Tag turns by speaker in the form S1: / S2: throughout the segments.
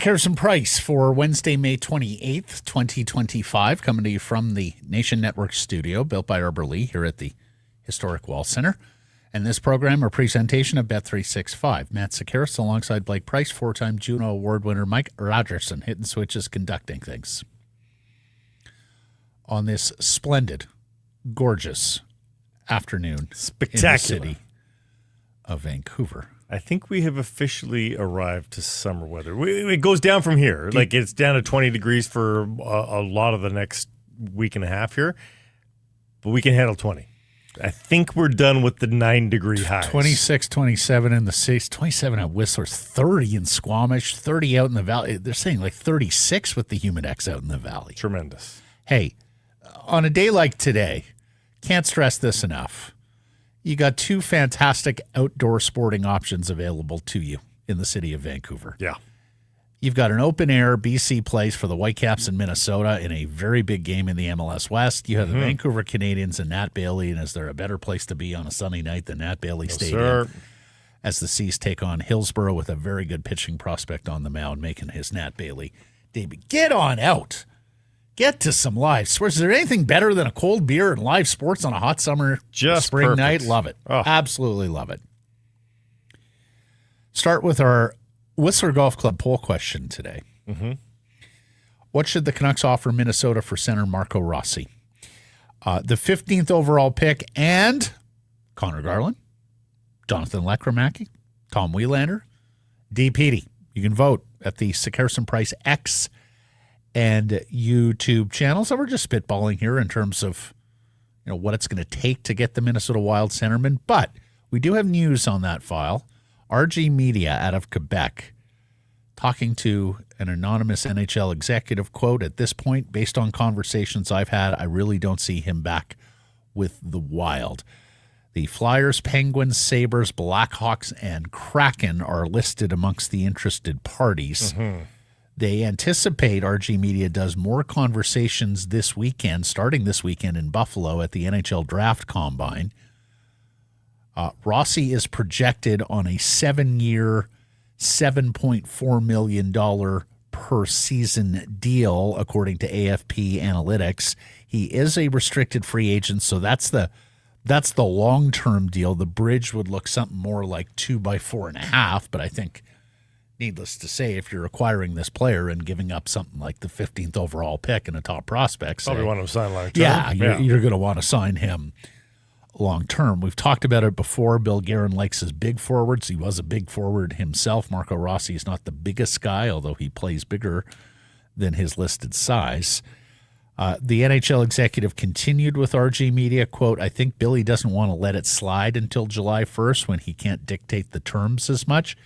S1: Comparison price for Wednesday, May 28th, 2025, coming to you from the Nation Network studio, built by Arbor Lee here at the Historic Wall Center. And this program, a presentation of Bet365. Matt Sakaris alongside Blake Price, four-time Juno Award winner Mike Rogerson, hitting switches, conducting things. On this splendid, gorgeous afternoon in the city of Vancouver.
S2: I think we have officially arrived to summer weather. It goes down from here. Like, it's down to 20 degrees for a lot of the next week and a half here, but we can handle 20. I think we're done with the 9-degree highs.
S1: 26, 27 in the cities, 27 at Whistler's, 30 in Squamish, 30 out in the valley. They're saying like 36 with the Humidex out in the valley.
S2: Tremendous.
S1: Hey, on a day like today, can't stress this enough. You got two fantastic outdoor sporting options available to you in the city of Vancouver.
S2: Yeah.
S1: You've got an open-air BC Place for the Whitecaps in Minnesota in a very big game in the MLS West. You have the Vancouver Canadians and Nat Bailey, and is there a better place to be on a sunny night than Nat Bailey Stadium?
S2: Sir.
S1: As the Seas take on Hillsborough with a very good pitching prospect on the mound, making his Nat Bailey debut. Get on out. Get to some live sports. Is there anything better than a cold beer and live sports on a hot spring
S2: perfect.
S1: night? Love it.
S2: Oh.
S1: Absolutely love it. Start with our Whistler Golf Club poll question today. What should the Canucks offer Minnesota for center Marco Rossi? The 15th overall pick and Connor Garland, Jonathan Lekramaki, Tom Wielander, D. Petey. You can vote at the Sakaris Price X and YouTube channels. So we're just spitballing here in terms of what it's going to take to get the Minnesota Wild centerman. But we do have news on that file. RG Media out of Quebec talking to an anonymous NHL executive, quote, "At this point, based on conversations I've had, I really don't see him back with the Wild." The Flyers, Penguins, Sabres, Blackhawks, and Kraken are listed amongst the interested parties. They anticipate RG Media does more conversations this weekend, starting this weekend in Buffalo at the NHL Draft Combine. Rossi is projected on a 7-year, $7.4 million per season deal, according to AFP Analytics. He is a restricted free agent, so that's the long-term deal. The bridge would look something more like 2 by 4.5, but I think, needless to say, if you're acquiring this player and giving up something like the 15th overall pick and a top prospect,
S2: probably want to sign long-term.
S1: Yeah, you're going to want to sign him long-term. We've talked about it before. Bill Guerin likes his big forwards. He was a big forward himself. Marco Rossi is not the biggest guy, although he plays bigger than his listed size. The NHL executive continued with RG Media, quote, "I think Billy doesn't want to let it slide until July 1st when he can't dictate the terms as much.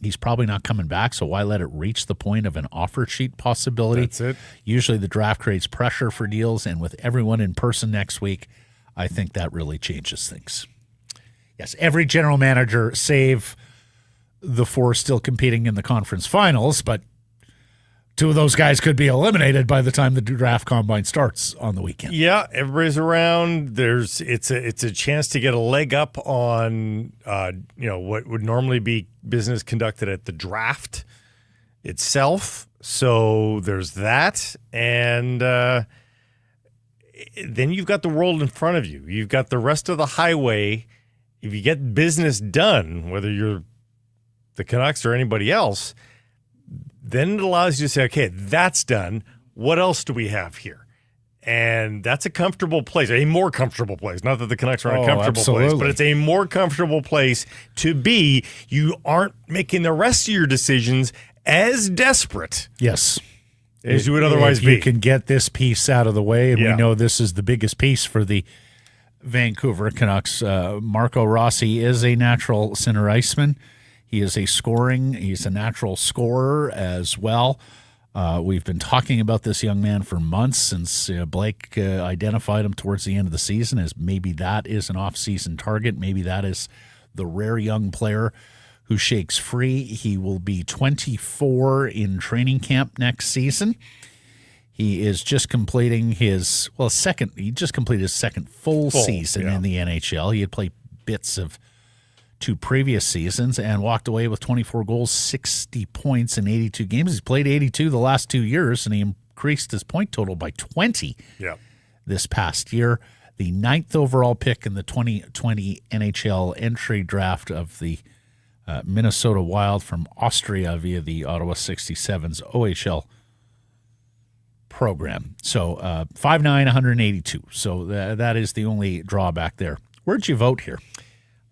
S1: He's probably not coming back, so why let it reach the point of an offer sheet possibility?
S2: That's it.
S1: Usually the draft creates pressure for deals, and with everyone in person next week, I think that really changes things." Yes, every general manager, save the 4 still competing in the conference finals, but 2 of those guys could be eliminated by the time the draft combine starts on the weekend.
S2: Yeah, everybody's around. It's a chance to get a leg up on what would normally be business conducted at the draft itself. So there's that, and then you've got the world in front of you. You've got the rest of the highway. If you get business done, whether you're the Canucks or anybody else, then it allows you to say, okay, that's done. What else do we have here? And that's a comfortable place, a more comfortable place. Not that the Canucks are a comfortable place, but it's a more comfortable place to be. You aren't making the rest of your decisions as desperate.
S1: Yes.
S2: As you would otherwise be.
S1: You can get this piece out of the way, and we know this is the biggest piece for the Vancouver Canucks. Marco Rossi is a natural center iceman. He's a natural scorer as well. We've been talking about this young man for months since Blake identified him towards the end of the season as maybe that is an off-season target. Maybe that is the rare young player who shakes free. He will be 24 in training camp next season. He is just completing his second full season in the NHL. He had played bits of 2 previous seasons and walked away with 24 goals, 60 points in 82 games. He's played 82 the last 2 years, and he increased his point total by 20 this past year. The 9th overall pick in the 2020 NHL entry draft of the Minnesota Wild from Austria via the Ottawa 67's OHL program. So 5'9", 182. So that is the only drawback there. Where'd you vote here?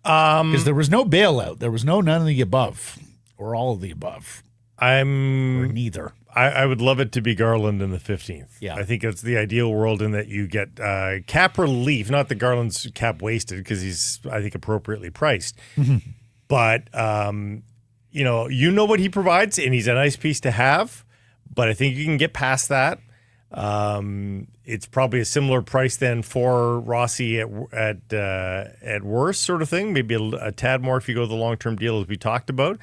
S1: Because there was no bailout. There was none of the above or all of the above. Or neither.
S2: I would love it to be Garland in the 15th.
S1: Yeah.
S2: I think it's the ideal world in that you get cap relief. Not that Garland's cap wasted because he's, I think, appropriately priced. Mm-hmm. But, you know what he provides, and he's a nice piece to have. But I think you can get past that. It's probably a similar price then for Rossi at worst sort of thing. Maybe a tad more if you go the long-term deal as we talked about.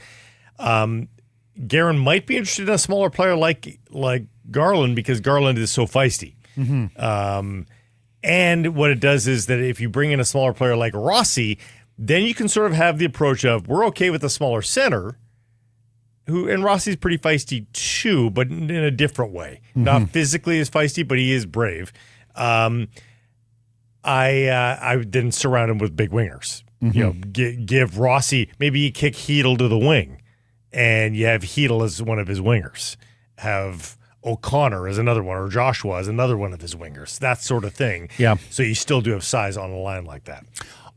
S2: Guerin might be interested in a smaller player like Garland because Garland is so feisty. Mm-hmm. And what it does is that if you bring in a smaller player like Rossi, then you can sort of have the approach of we're okay with a smaller center. And Rossi's pretty feisty too, but in a different way. Mm-hmm. Not physically as feisty, but he is brave. I would then surround him with big wingers. Mm-hmm. Give Rossi, maybe you kick Hedl to the wing, and you have Hedl as one of his wingers. Have O'Connor as another one, or Joshua as another one of his wingers. That sort of thing. Yeah. So you still do have size on a line like that.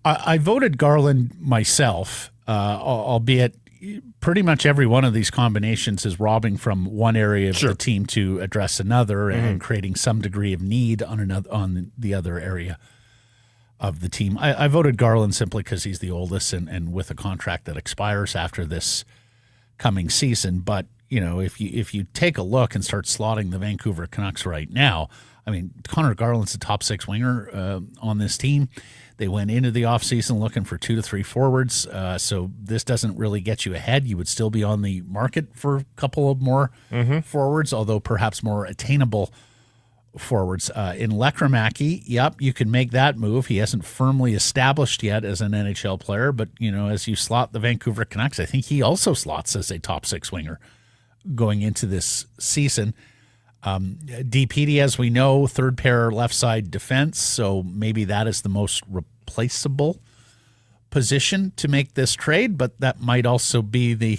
S1: I voted Garland myself, albeit pretty much every one of these combinations is robbing from one area of the team to address another and creating some degree of need on the other area of the team. I voted Garland simply because he's the oldest and with a contract that expires after this coming season. But if you take a look and start slotting the Vancouver Canucks right now, I mean, Connor Garland's a top 6 winger on this team. They went into the offseason looking for 2 to 3 forwards, so this doesn't really get you ahead. You would still be on the market for a couple of more forwards, although perhaps more attainable forwards. In Lekkerimäki, you can make that move. He hasn't firmly established yet as an NHL player, but as you slot the Vancouver Canucks, I think he also slots as a top 6 winger going into this season. DPD, as we know, third pair left side defense, so maybe that is the most replaceable position to make this trade, but that might also be the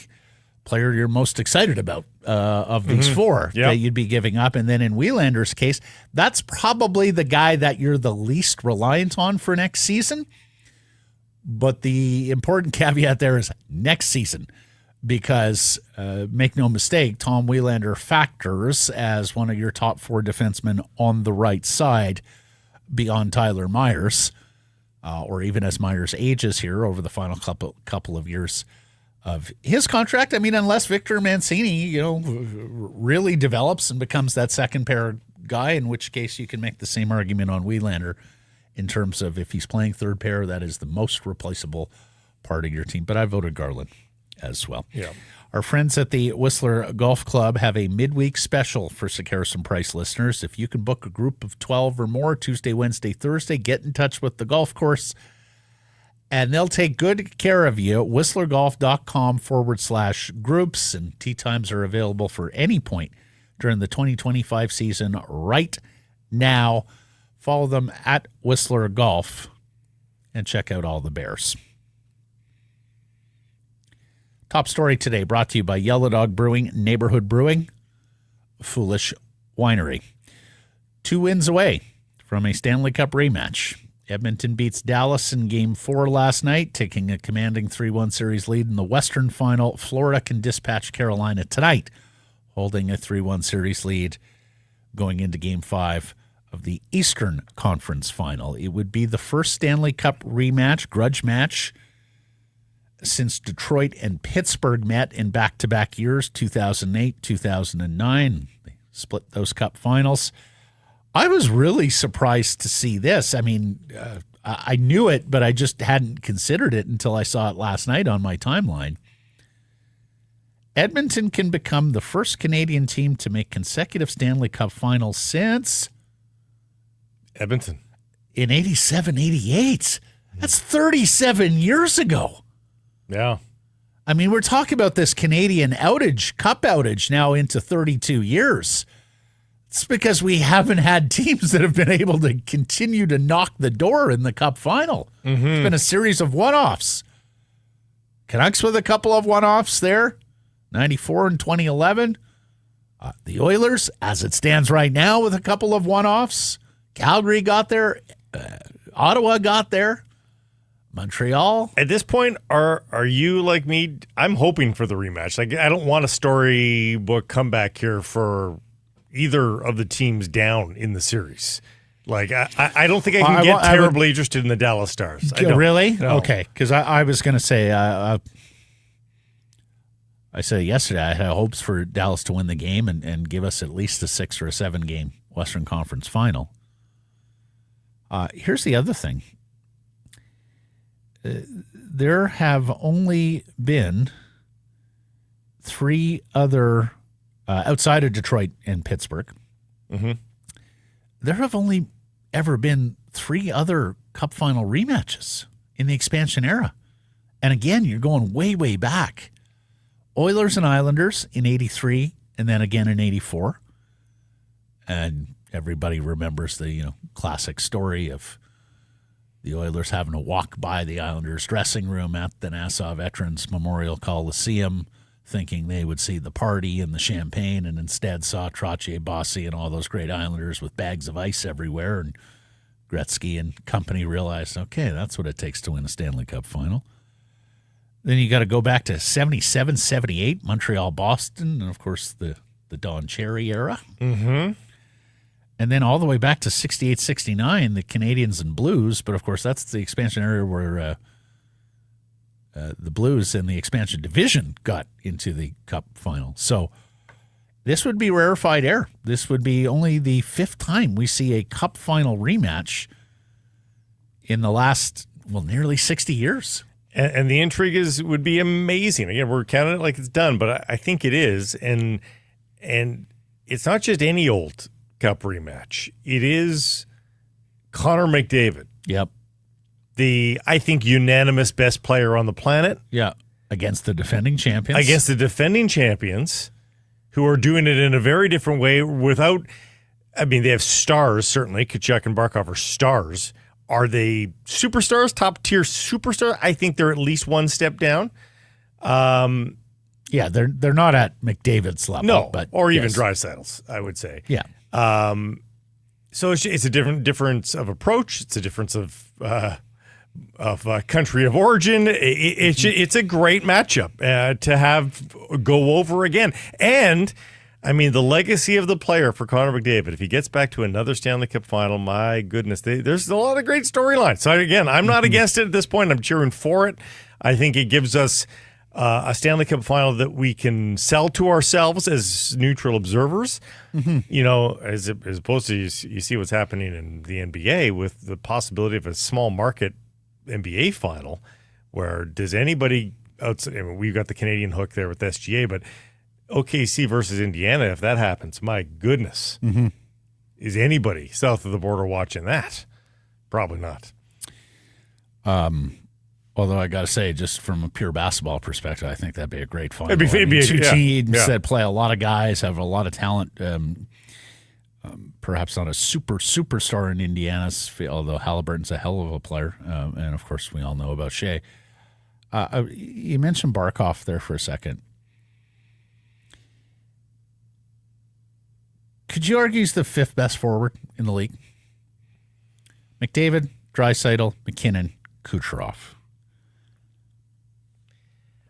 S1: player you're most excited about of these four that you'd be giving up. And then in Wielander's case, that's probably the guy that you're the least reliant on for next season. But the important caveat there is next season. Because, make no mistake, Tom Wielander factors as one of your top 4 defensemen on the right side beyond Tyler Myers, or even as Myers ages here over the final couple of years of his contract. I mean, unless Victor Mancini, really develops and becomes that second pair guy, in which case you can make the same argument on Wielander in terms of if he's playing third pair, that is the most replaceable part of your team. But I voted Garland as well. Yeah. Our friends at the Whistler Golf Club have a midweek special for Sick Harrison Price listeners. If you can book a group of 12 or more Tuesday, Wednesday, Thursday, get in touch with the golf course, and they'll take good care of you. whistlergolf.com/groups, and tee times are available for any point during the 2025 season right now. Follow them at Whistler Golf and check out all the bears. Top story today brought to you by Yellow Dog Brewing, Neighborhood Brewing, Foolish Winery. 2 wins away from a Stanley Cup rematch. Edmonton beats Dallas in Game 4 last night, taking a commanding 3-1 series lead in the Western Final. Florida can dispatch Carolina tonight, holding a 3-1 series lead going into Game 5 of the Eastern Conference Final. It would be the first Stanley Cup rematch, grudge match, since Detroit and Pittsburgh met in back-to-back years, 2008, 2009. They split those cup finals. I was really surprised to see this. I mean, I knew it, but I just hadn't considered it until I saw it last night on my timeline. Edmonton can become the first Canadian team to make consecutive Stanley Cup finals since
S2: Edmonton.
S1: In 87, 88. That's 37 years ago.
S2: Yeah.
S1: I mean, we're talking about this Canadian outage, cup outage, now into 32 years. It's because we haven't had teams that have been able to continue to knock the door in the cup final. It's been a series of one-offs. Canucks with a couple of one-offs there, 94 and 2011. The Oilers, as it stands right now, with a couple of one-offs. Calgary got there. Ottawa got there. Montreal.
S2: At this point, are you like me? I'm hoping for the rematch. Like, I don't want a storybook comeback here for either of the teams down in the series. Like, I don't think I can get terribly interested in the Dallas Stars.
S1: Really?
S2: No.
S1: Okay, because I was going to say, I said yesterday I had hopes for Dallas to win the game and give us at least a 6 or a 7 game Western Conference final. Here's the other thing. There have only been 3 other, outside of Detroit and Pittsburgh, there have only ever been 3 other cup final rematches in the expansion era. And again, you're going way, way back. Oilers and Islanders in 83 and then again in 84. And everybody remembers the, classic story of the Oilers having to walk by the Islanders' dressing room at the Nassau Veterans Memorial Coliseum, thinking they would see the party and the champagne, and instead saw Trottier, Bossy, and all those great Islanders with bags of ice everywhere. And Gretzky and company realized, okay, that's what it takes to win a Stanley Cup final. Then you got to go back to 77, 78, Montreal, Boston, and, of course, the Don Cherry era. And then all the way back to 68, 69, the Canadians and Blues. But, of course, that's the expansion area where the Blues and the expansion division got into the cup final. So this would be rarefied air. This would be only the 5th time we see a cup final rematch in the last, nearly 60 years.
S2: And the intrigue would be amazing. Again, we're counting it like it's done, but I think it is. And it's not just any old Cup rematch. It is Connor McDavid.
S1: Yep.
S2: The, I think, unanimous best player on the planet.
S1: Yeah. Against the defending champions.
S2: Against the defending champions, who are doing it in a very different way without, they have stars, certainly. Tkachuk and Barkov are stars. Are they superstars, top-tier superstars? I think they're at least one step down.
S1: Yeah, they're not at McDavid's level.
S2: No,
S1: but
S2: or even Draisaitl's, I would say.
S1: Yeah.
S2: So it's a difference of approach. It's a difference of country of origin. It's a great matchup to have go over again. And, the legacy of the player for Connor McDavid, if he gets back to another Stanley Cup final, my goodness, there's a lot of great storylines. So, again, I'm not against it at this point. I'm cheering for it. I think it gives us a Stanley Cup final that we can sell to ourselves as neutral observers, as opposed to you see what's happening in the NBA with the possibility of a small market NBA final where does anybody outside, we've got the Canadian hook there with SGA, but OKC versus Indiana, if that happens, my goodness, is anybody south of the border watching that? Probably not.
S1: Although I got to say, just from a pure basketball perspective, I think that'd be a great final.
S2: It'd be
S1: two teams that play a lot of guys, have a lot of talent. Perhaps not a superstar in Indiana's, although Halliburton's a hell of a player, and of course we all know about Shea. You mentioned Barkov there for a second. Could you argue he's the 5th best forward in the league? McDavid, Draisaitl, McKinnon, Kucherov.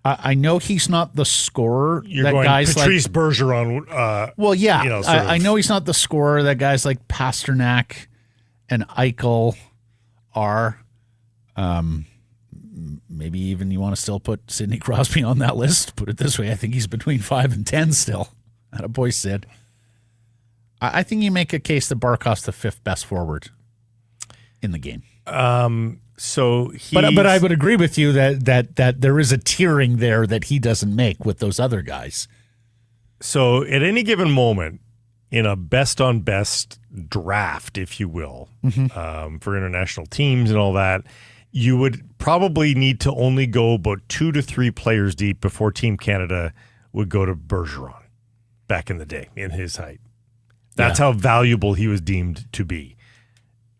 S1: I know he's not the scorer.
S2: You're
S1: that
S2: going
S1: guys
S2: Patrice
S1: like,
S2: Bergeron.
S1: Well, yeah. I know he's not the scorer that guys like Pasternak and Eichel are. Maybe even you want to still put Sidney Crosby on that list. Put it this way, I think he's between 5 and 10 still. Attaboy, Sid. I think you make a case that Barkov's the 5th best forward in the game.
S2: So
S1: but I would agree with you that there is a tiering there that he doesn't make with those other guys.
S2: So at any given moment in a best-on-best draft, if you will, for international teams and all that, you would probably need to only go about 2 to 3 players deep before Team Canada would go to Bergeron back in the day in his height. That's how valuable he was deemed to be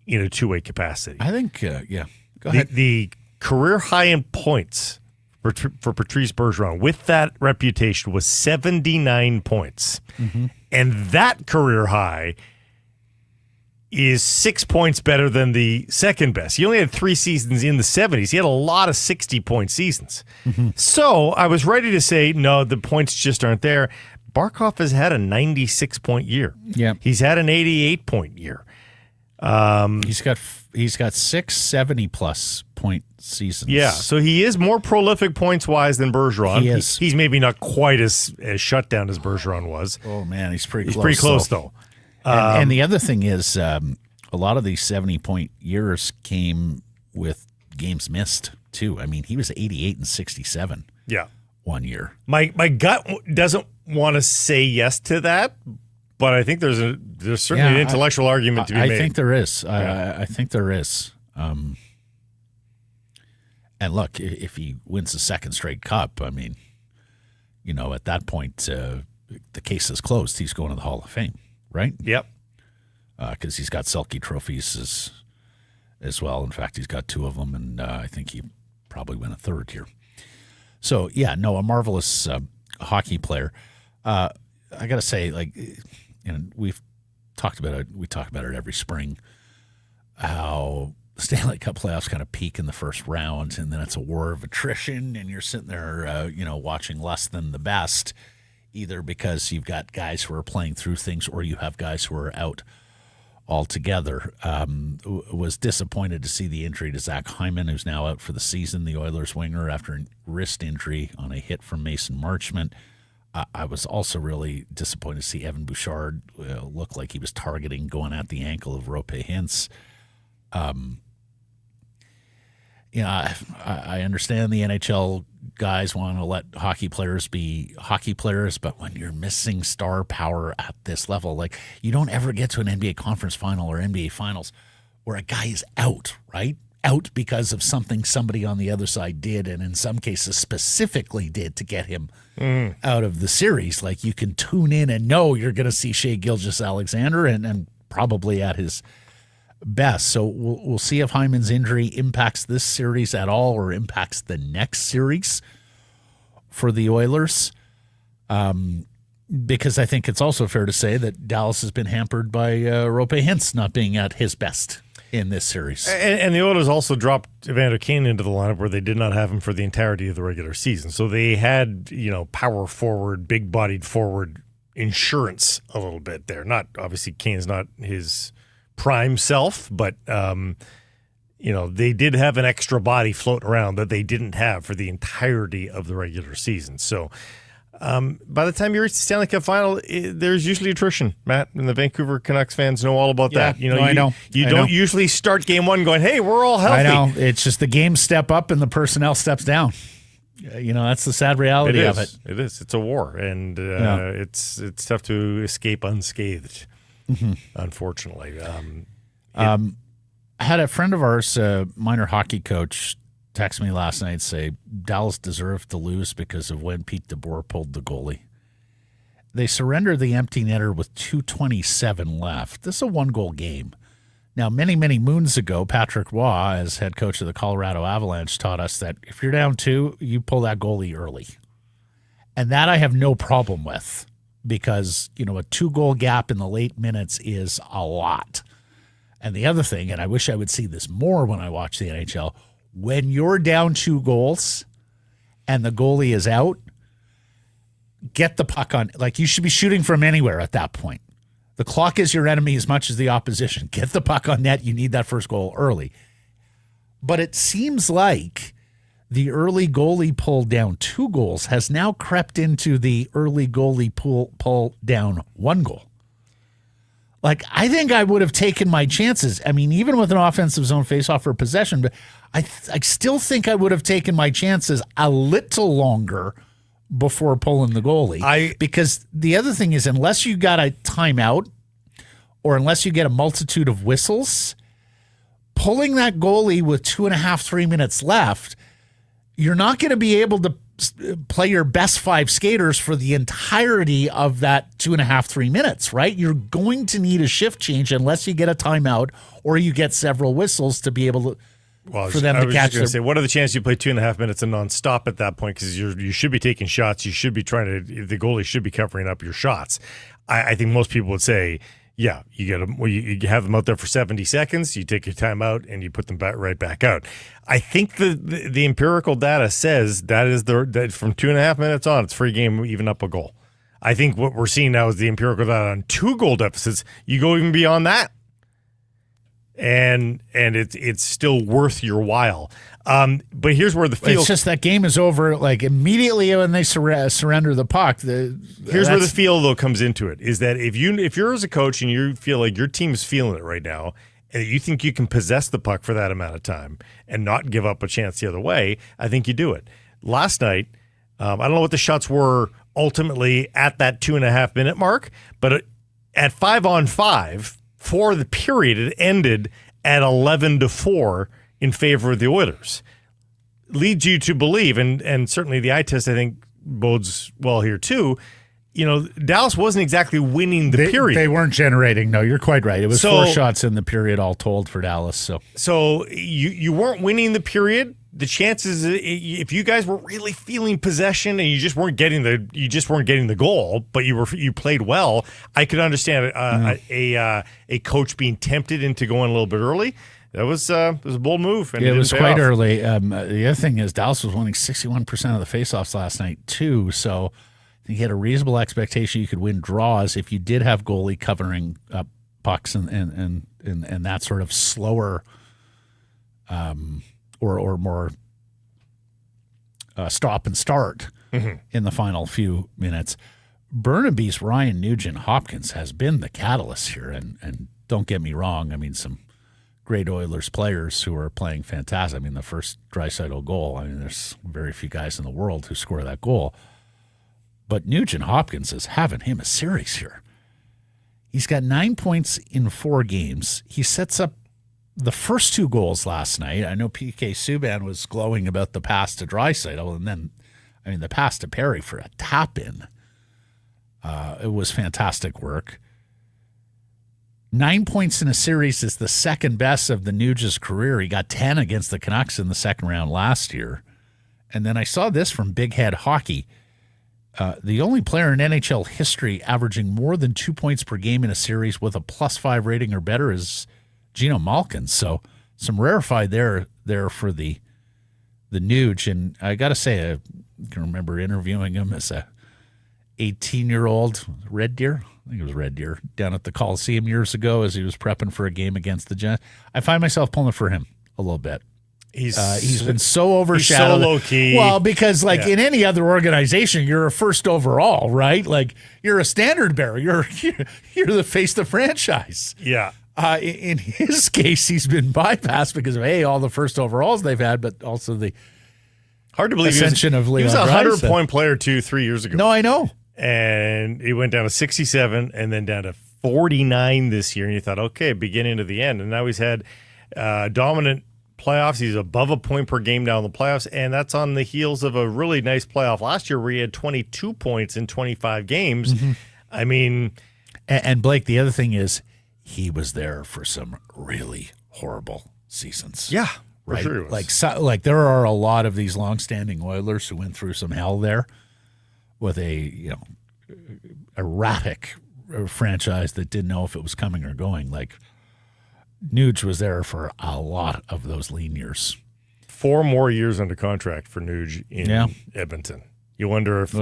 S2: in a two-way capacity.
S1: I think, Go ahead.
S2: The career high in points for Patrice Bergeron with that reputation was 79 points. And that career high is 6 points better than the second best. He only had 3 seasons in the 70s. He had a lot of 60-point seasons. So I was ready to say, no, the points just aren't there. Barkov has had a 96-point year.
S1: Yeah.
S2: He's had an 88-point year.
S1: He's got 6 70-plus point seasons.
S2: Yeah, so he is more prolific points-wise than Bergeron.
S1: He is.
S2: He's maybe not quite as shut down as Bergeron was.
S1: Oh, man, he's pretty close.
S2: He's pretty close, though.
S1: And the other thing is a lot of these 70-point years came with games missed, too. I mean, he was 88 and 67 one year.
S2: My gut doesn't want to say yes to that, but I think there's certainly an intellectual argument to be made.
S1: I think there is. I think there is. And look, if he wins the second straight cup, I mean, at that point, the case is closed. He's going to the Hall of Fame, right?
S2: Yep.
S1: Because he's got Selke trophies as well. In fact, he's got 2 of them, and I think he probably win a third here. So, a marvelous hockey player. I got to say, we've talked about it. We talk about it every spring, how Stanley Cup playoffs kind of peak in the first round, and then it's a war of attrition, and you're sitting there, watching less than the best, either because you've got guys who are playing through things or you have guys who are out altogether. Was disappointed to see the injury to Zach Hyman, who's now out for the season, the Oilers winger, after a wrist injury on a hit from Mason Marchment. I was also really disappointed to see Evan Bouchard look like he was targeting, going at the ankle of Rope Hintz. I understand the NHL guys want to let hockey players be hockey players, but when you're missing star power at this level, you don't ever get to an NBA conference final or NBA finals where a guy is out, right? Out because of something somebody on the other side did, and in some cases specifically did to get him out of the series. You can tune in and know you're going to see Shai Gilgeous-Alexander and probably at his best. So we'll see if Hyman's injury impacts this series at all or impacts the next series for the Oilers. Because I think it's also fair to say that Dallas has been hampered by Rope Hintz not being at his best in this series.
S2: And the Oilers also dropped Evander Kane into the lineup where they did not have him for the entirety of the regular season. So they had, power forward, big-bodied forward insurance a little bit there. Not obviously Kane's not his prime self, but they did have an extra body floating around that they didn't have for the entirety of the regular season. So by the time you reach the Stanley Cup final, there's usually attrition, Matt, and the Vancouver Canucks fans know all about that.
S1: I know.
S2: You don't usually start game one going, hey, we're all healthy.
S1: I know. It's just the games step up and the personnel steps down. That's the sad reality of it.
S2: It is. It's a war, and it's tough to escape unscathed, unfortunately.
S1: I had a friend of ours, a minor hockey coach, text me last night, say Dallas deserved to lose because of when Pete DeBoer pulled the goalie. They surrendered the empty netter with 2:27 left. This is a 1-goal game. Now, many, many moons ago, Patrick Waugh, as head coach of the Colorado Avalanche, taught us that if you're down 2, you pull that goalie early. And that I have no problem with because, a 2-goal gap in the late minutes is a lot. And the other thing, and I wish I would see this more when I watch the NHL, when you're down 2 goals and the goalie is out, get the puck on. You should be shooting from anywhere at that point. The clock is your enemy as much as the opposition. Get the puck on net. You need that first goal early. But it seems like the early goalie pull down 2 goals has now crept into the early goalie pull down 1 goal. Like, I think I would have taken my chances. I mean, even with an offensive zone faceoff or possession, but I still think I would have taken my chances a little longer before pulling the goalie. Because the other thing is, unless you got a timeout or unless you get a multitude of whistles, pulling that goalie with 2.5, 3 minutes left, you're not going to be able to play your best 5 skaters for the entirety of that 2.5, 3 minutes, right? You're going to need a shift change unless you get a timeout or you get several whistles to be able to for them to catch.
S2: Say, what are the chances you play 2.5 minutes and nonstop at that point? Because you should be taking shots. You should be trying to. The goalie should be covering up your shots. I think most people would say, yeah, you get them. You have them out there for 70 seconds. You take your time out and you put them right back out. I think the empirical data says that from 2.5 minutes on, it's free game, even up a goal. I think what we're seeing now is the empirical data on 2 goal deficits. You go even beyond that, and it's still worth your while. But here's where the field.
S1: It's just that game is over like immediately when they surrender the puck.
S2: Here's where the feel though comes into it. Is that if you're as a coach and you feel like your team's feeling it right now, and you think you can possess the puck for that amount of time and not give up a chance the other way, I think you do it. Last night, I don't know what the shots were ultimately at that 2.5 minute mark, but at 5-on-5 for the period, it ended at 11-4 in favor of the Oilers. Leads you to believe, and certainly the eye test I think bodes well here too. Dallas wasn't exactly winning the period.
S1: They weren't generating. No, you're quite right. It was 4 shots in the period all told for Dallas.
S2: So you weren't winning the period. The chances, if you guys were really feeling possession and you just weren't getting the goal, but you played well, I could understand a coach being tempted into going a little bit early. It was a bold move. And
S1: it was quite early. The other thing is Dallas was winning 61% of the faceoffs last night too. So I think you had a reasonable expectation you could win draws if you did have goalie covering up pucks and that sort of slower or more stop and start in the final few minutes. Burnaby's Ryan Nugent-Hopkins has been the catalyst here, and don't get me wrong. I mean, some great Oilers players who are playing fantastic. I mean, the first Draisaitl goal, I mean, there's very few guys in the world who score that goal. But Nugent-Hopkins is having him a series here. He's got 9 points in 4 games. He sets up the first 2 goals last night. I know PK Subban was glowing about the pass to Draisaitl, and then, I mean, the pass to Perry for a tap-in. It was fantastic work. 9 points in a series is the second best of the Nuge's career. He got 10 against the Canucks in the second round last year. And then I saw this from Big Head Hockey. The only player in NHL history averaging more than 2 points per game in a series with a +5 rating or better is Gino Malkin. So some rarefied there for the Nuge. And I got to say, I can remember interviewing him as a 18-year-old Red Deer. I think it was Red Deer down at the Coliseum years ago as he was prepping for a game against the Giants. I find myself pulling for him a little bit. He's been so overshadowed.
S2: He's so low key.
S1: Well, because in any other organization, you're a first overall, right? Like you're a standard bearer. You're the face of the franchise.
S2: Yeah.
S1: In his case, he's been bypassed because of all the first overalls they've had, but also the
S2: hard to believe
S1: ascension of Leon.
S2: He was a 100-point player 3 years ago.
S1: No, I know.
S2: And he went down to 67 and then down to 49 this year. And you thought, okay, beginning to the end. And now he's had dominant playoffs. He's above a point per game now in the playoffs. And that's on the heels of a really nice playoff last year where he had 22 points in 25 games. Mm-hmm. I mean.
S1: And Blake, the other thing is he was there for some really horrible seasons.
S2: Yeah,
S1: right.
S2: For sure he was.
S1: Like there are a lot of these longstanding Oilers who went through some hell there with a erratic franchise that didn't know if it was coming or going. Like Nuge was there for a lot of those lean years.
S2: 4 more years under contract for Nuge in Edmonton. You wonder if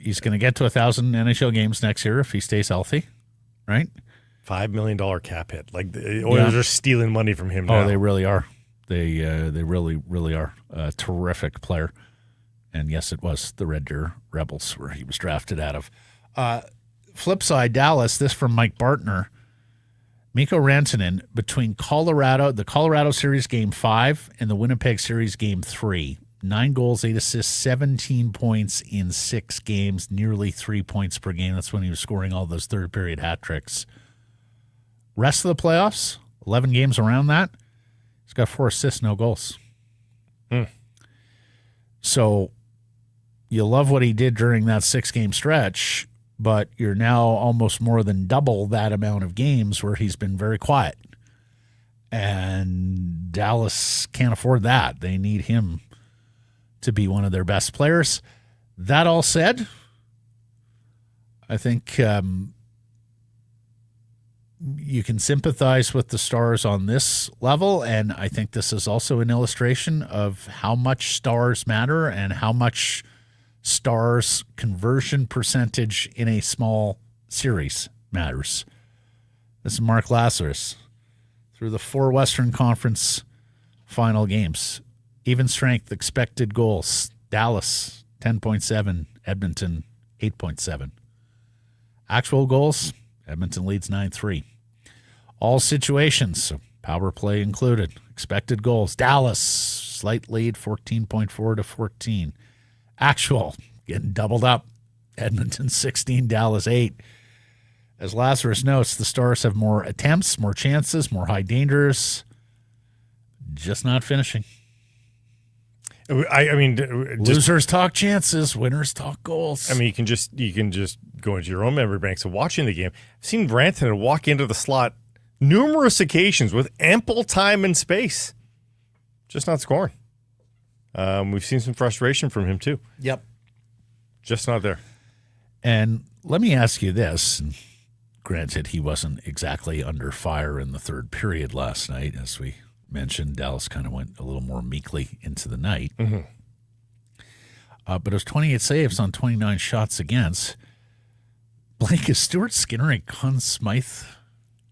S1: he's going to get to 1,000 NHL games next year if he stays healthy, right?
S2: $5 million cap hit. Like the Oilers are stealing money from him now.
S1: Oh, they really are. They really, really are a terrific player. And yes, it was the Red Deer Rebels where he was drafted out of. Flip side, Dallas, this from Mike Bartner. Mikko Rantanen, between the Colorado Series Game 5 and the Winnipeg Series Game 3, 9 goals, 8 assists, 17 points in 6 games, nearly 3 points per game. That's when he was scoring all those third-period hat tricks. Rest of the playoffs, 11 games around that, he's got 4 assists, no goals. So you love what he did during that 6-game stretch, but you're now almost more than double that amount of games where he's been very quiet. And Dallas can't afford that. They need him to be one of their best players. That all said, I think you can sympathize with the Stars on this level, and I think this is also an illustration of how much Stars matter and how much Stars conversion percentage in a small series matters. This is Mark Lazarus through the 4 Western Conference final games. Even strength, expected goals. Dallas, 10.7. Edmonton, 8.7. Actual goals, Edmonton leads 9-3. All situations, so power play included. Expected goals, Dallas, slight lead, 14.4 to 14. Actual, getting doubled up. Edmonton 16, Dallas 8. As Lazarus notes, the Stars have more attempts, more chances, more high dangers, just not finishing.
S2: I mean,
S1: losers talk chances, winners talk goals.
S2: I mean, you can just go into your own memory banks of watching the game. I've seen Rantanen walk into the slot numerous occasions with ample time and space, just not scoring. We've seen some frustration from him too.
S1: Yep,
S2: just not there.
S1: And let me ask you this. And granted, he wasn't exactly under fire in the third period last night, as we mentioned. Dallas kind of went a little more meekly into the night.
S2: Mm-hmm.
S1: But it was 28 saves on 29 shots against. Blake, is Stuart Skinner a Conn Smythe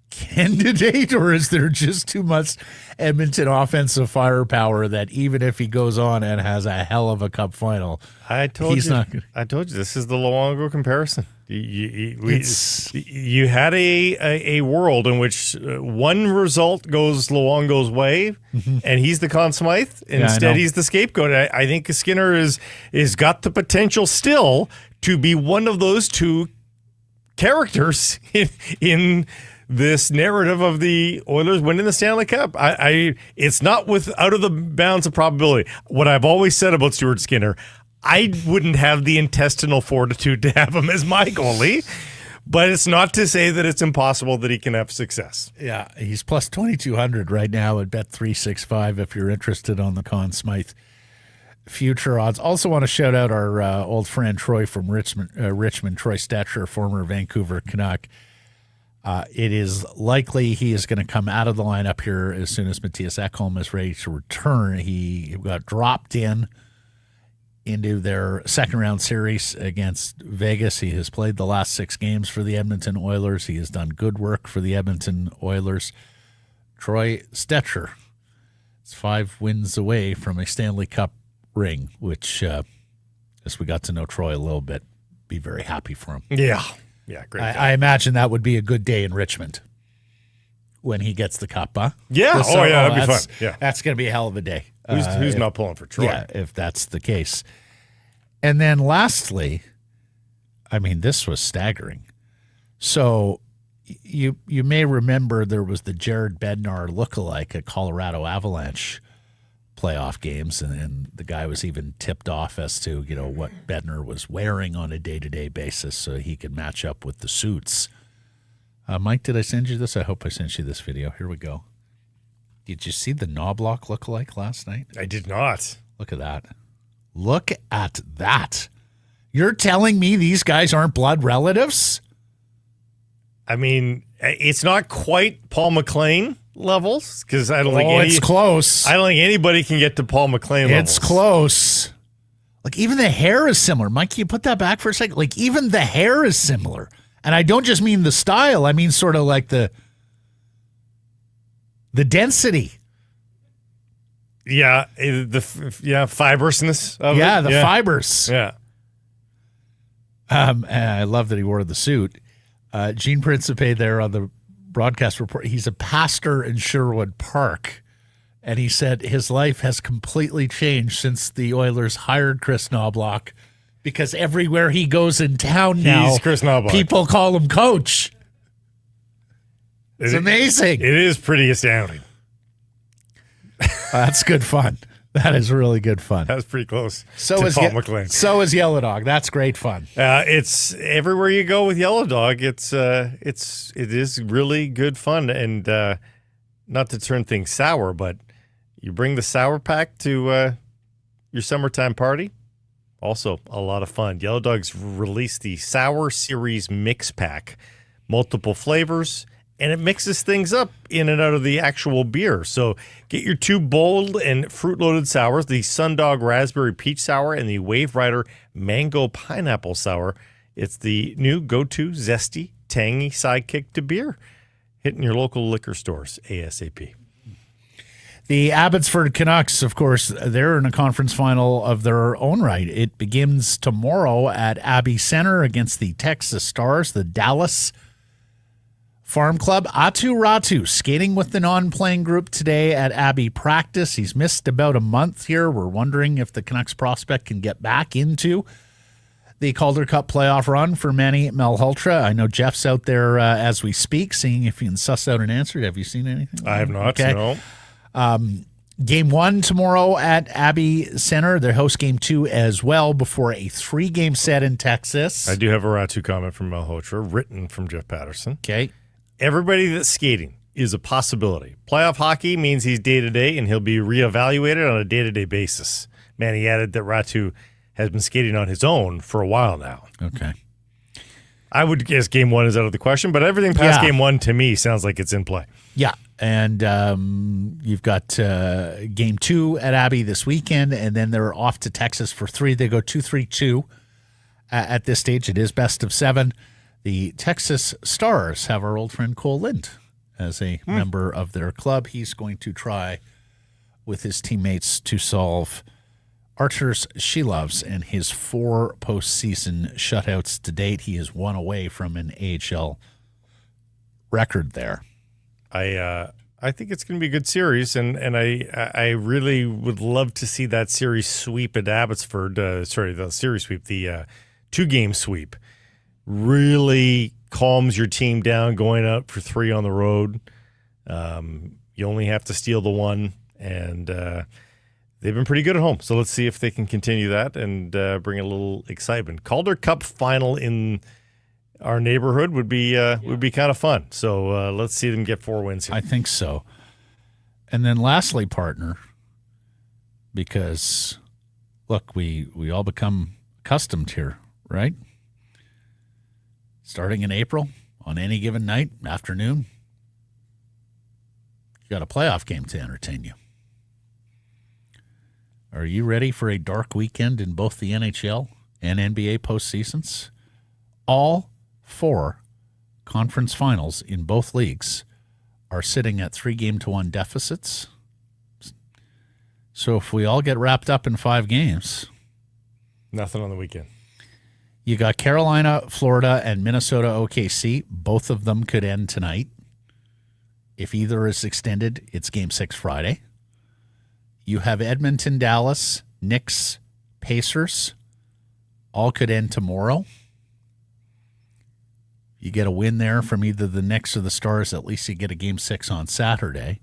S1: candidate, or is there just too much Edmonton offensive firepower that even if he goes on and has a hell of a cup final,
S2: I told you this is the Luongo comparison. You had a world in which one result goes Luongo's way, and he's the Conn Smythe. Instead, he's the scapegoat. I think Skinner is got the potential still to be one of those two characters in this narrative of the Oilers winning the Stanley Cup. It's not out of the bounds of probability. What I've always said about Stuart Skinner, I wouldn't have the intestinal fortitude to have him as my goalie, but it's not to say that it's impossible that he can have success.
S1: Yeah, he's plus 2,200 right now at Bet365 if you're interested on the Conn Smythe future odds. Also want to shout out our old friend Troy from Richmond, Troy Stetcher, former Vancouver Canuck. It is likely he is going to come out of the lineup here as soon as Matthias Ekholm is ready to return. He got dropped into their second-round series against Vegas. He has played the last 6 games for the Edmonton Oilers. He has done good work for the Edmonton Oilers. Troy Stetcher is 5 wins away from a Stanley Cup ring, which, as we got to know Troy a little bit, be very happy for him.
S2: Yeah, great.
S1: I imagine that would be a good day in Richmond when he gets the cup, huh?
S2: Yeah, that'd be fun. Yeah,
S1: that's going to be a hell of a day.
S2: Who's not pulling for Troy?
S1: Yeah, if that's the case. And then lastly, I mean, this was staggering. So you may remember there was the Jared Bednar lookalike at Colorado Avalanche playoff games, and the guy was even tipped off as to, what Bednar was wearing on a day-to-day basis so he could match up with the suits. Mike, did I send you this? I hope I sent you this video. Here we go. Did you see the Knobloch lookalike last night?
S2: I did not.
S1: Look at that. Look at that. You're telling me these guys aren't blood relatives?
S2: I mean, it's not quite Paul McLean levels, because I don't think
S1: it's close.
S2: I don't think anybody can get to Paul McLean levels.
S1: It's close. Like, even the hair is similar. Mike, can you put that back for a second? Like, even the hair is similar. And I don't just mean the style. I mean sort of like the density.
S2: Yeah, fibrousness of it.
S1: The fibers.
S2: Yeah.
S1: And I love that he wore the suit. Gene Principe there on the broadcast report. He's a pastor in Sherwood Park, and he said his life has completely changed since the Oilers hired Chris Knobloch, because everywhere he goes in town now,
S2: He's Chris Knobloch.
S1: people call him Coach. It's amazing.
S2: It is pretty astounding.
S1: That's good fun. That is really good fun.
S2: That was pretty close.
S1: So
S2: to
S1: is
S2: Paul McLean.
S1: So is Yellow Dog. That's great fun.
S2: It's everywhere you go with Yellow Dog. It is really good fun, and not to turn things sour, but you bring the sour pack to your summertime party. Also, a lot of fun. Yellow Dog's released the Sour Series Mix Pack, multiple flavors. And it mixes things up in and out of the actual beer. So get your 2 bold and fruit-loaded sours, the Sundog Raspberry Peach Sour and the Wave Rider Mango Pineapple Sour. It's the new go-to zesty, tangy sidekick to beer. Hitting your local liquor stores ASAP.
S1: The Abbotsford Canucks, of course, they're in a conference final of their own right. It begins tomorrow at Abbey Center against the Texas Stars, the Dallas Farm Club. Atu Ratu skating with the non-playing group today at Abbey practice. He's missed about a month here. We're wondering if the Canucks prospect can get back into the Calder Cup playoff run for Manny Malhotra. I know Jeff's out there as we speak, seeing if he can suss out an answer. Have you seen anything?
S2: I have not, no.
S1: Game 1 tomorrow at Abbey Center. Their host game 2 as well before a 3-game set in Texas.
S2: I do have a Ratu comment from Malhotra, written from Jeff Patterson.
S1: Okay.
S2: Everybody that's skating is a possibility. Playoff hockey means he's day-to-day, and he'll be reevaluated on a day-to-day basis. Man, he added that Ratu has been skating on his own for a while now.
S1: Okay.
S2: I would guess game 1 is out of the question, but everything past game 1 to me sounds like it's in play.
S1: Yeah, and you've got game 2 at Abbey this weekend, and then they're off to Texas for 3. They go 2-3-2 at this stage. It is best of 7. The Texas Stars have our old friend Cole Lind as a member of their club. He's going to try with his teammates to solve Archer's Sheloves and his 4 postseason shutouts to date. He is 1 away from an AHL record there.
S2: I think it's going to be a good series, and I really would love to see that series sweep at Abbotsford. The series sweep, the 2-game sweep. Really calms your team down going out for 3 on the road. You only have to steal the 1, and they've been pretty good at home. So let's see if they can continue that and bring a little excitement. Calder Cup final in our neighborhood would be kind of fun. So let's see them get 4 wins here.
S1: I think so. And then lastly, partner, because look, we all become accustomed here, right? Starting in April, on any given night, afternoon, you got a playoff game to entertain you. Are you ready for a dark weekend in both the NHL and NBA postseasons? All 4 conference finals in both leagues are sitting at 3-game-to-1 deficits. So if we all get wrapped up in 5 games...
S2: Nothing on the weekend.
S1: You got Carolina, Florida, and Minnesota OKC. Both of them could end tonight. If either is extended, it's Game 6 Friday. You have Edmonton, Dallas, Knicks, Pacers. All could end tomorrow. You get a win there from either the Knicks or the Stars. At least you get a Game 6 on Saturday.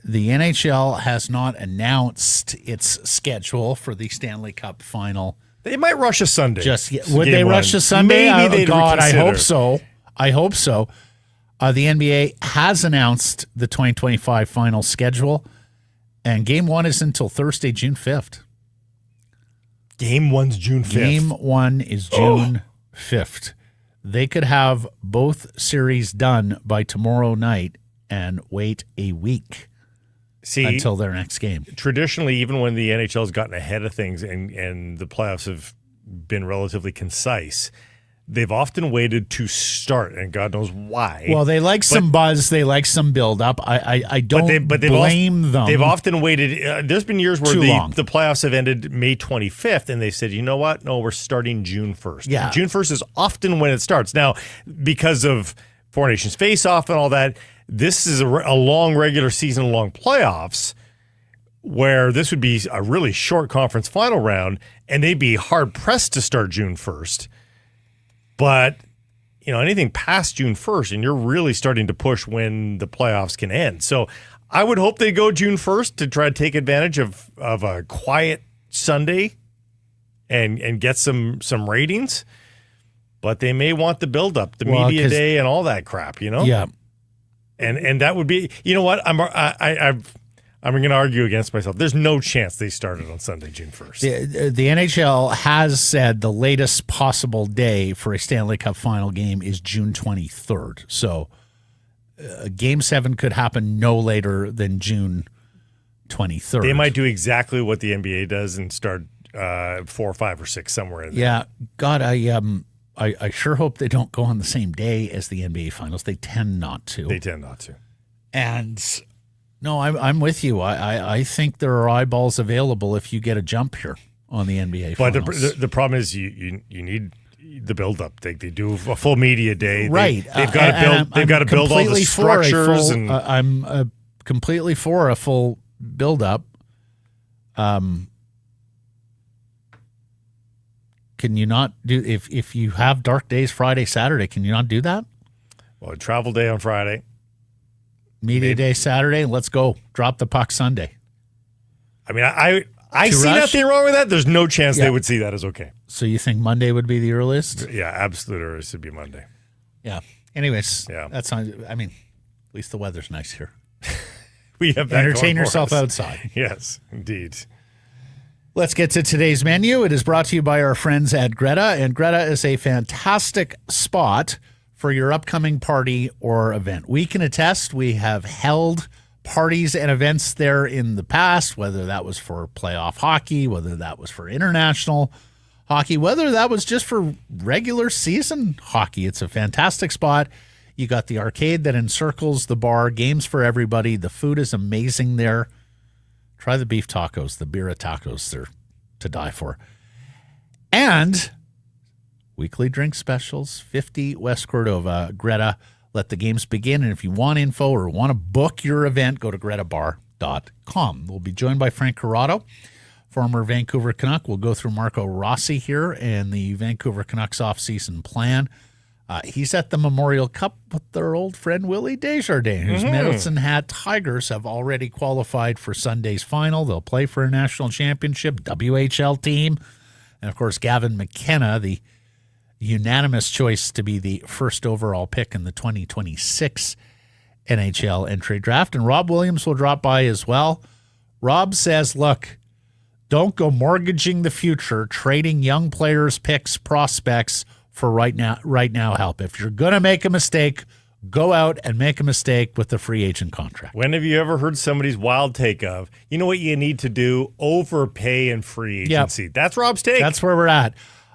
S1: The NHL has not announced its schedule for the Stanley Cup final.
S2: They might rush a Sunday.
S1: Would they rush a Sunday?
S2: Maybe they'd
S1: God, I
S2: reconsider.
S1: hope so. I hope so. The NBA has announced the 2025 final schedule, and Game 1 is until Thursday, June 5th.
S2: Game 1's June 5th.
S1: Game 1 is June 5th. They could have both series done by tomorrow night and wait a week until their next game.
S2: Traditionally, even when the NHL has gotten ahead of things and the playoffs have been relatively concise, they've often waited to start, and God knows why.
S1: Well, they like some buzz. They like some build-up. I don't blame them.
S2: They've often waited. There's been years where the playoffs have ended May 25th, and they said, you know what? No, we're starting June 1st.
S1: Yeah.
S2: June 1st is often when it starts. Now, because of Four Nations face-off and all that, this is a long regular season, long playoffs, where this would be a really short conference final round, and they'd be hard-pressed to start June 1st. But, anything past June 1st, and you're really starting to push when the playoffs can end. So I would hope they go June 1st to try to take advantage of a quiet Sunday and get some ratings. But they may want the build-up, the media day and all that crap,
S1: Yeah.
S2: And that would be, you know what? I'm going to argue against myself. There's no chance they started on Sunday, June 1st.
S1: The NHL has said the latest possible day for a Stanley Cup final game is June 23rd. So Game 7 could happen no later than June 23rd.
S2: They might do exactly what the NBA does and start 4 or 5 or 6 somewhere in there.
S1: Yeah. God, I sure hope they don't go on the same day as the NBA finals. They tend not to. And... No, I'm with you. I think there are eyeballs available if you get a jump here on the NBA finals.
S2: But the problem is you need the build-up. They do a full media day.
S1: Right.
S2: They've got to build all the structures.
S1: I'm completely for a full build-up. Can you not do if you have dark days Friday, Saturday? Can you not do that?
S2: Well, travel day on Friday.
S1: Media day Saturday, let's go. Drop the puck Sunday.
S2: I mean, I see nothing wrong with that. There's no chance they would see that as okay.
S1: So you think Monday would be the earliest?
S2: Yeah, absolute earliest would be Monday.
S1: Yeah. Anyways,
S2: yeah.
S1: That's not, at least the weather's nice here.
S2: We have that
S1: entertain yourself outside.
S2: Yes, indeed.
S1: Let's get to today's menu. It is brought to you by our friends at Greta, and Greta is a fantastic spot for your upcoming party or event. We can attest we have held parties and events there in the past, whether that was for playoff hockey, whether that was for international hockey, whether that was just for regular season hockey. It's a fantastic spot. You got the arcade that encircles the bar, games for everybody. The food is amazing there. Try the beef tacos, the birria tacos. They're to die for. And weekly drink specials, 50 West Cordova. Greta, let the games begin. And if you want info or want to book your event, go to gretabar.com. We'll be joined by Frank Corrado, former Vancouver Canuck. We'll go through Marco Rossi here and the Vancouver Canucks offseason plan. He's at the Memorial Cup with their old friend Willie Desjardins, whose Medicine Hat Tigers have already qualified for Sunday's final. They'll play for a national championship, WHL team. And, of course, Gavin McKenna, the unanimous choice to be the first overall pick in the 2026 NHL entry draft. And Rob Williams will drop by as well. Rob says, look, don't go mortgaging the future, trading young players, picks, prospects for right now help. If you're going to make a mistake, go out and make a mistake with the free agent contract.
S2: When have you ever heard somebody's wild take of, you know what you need to do? Overpay in free agency. Yep. That's Rob's take.
S1: That's where we're at.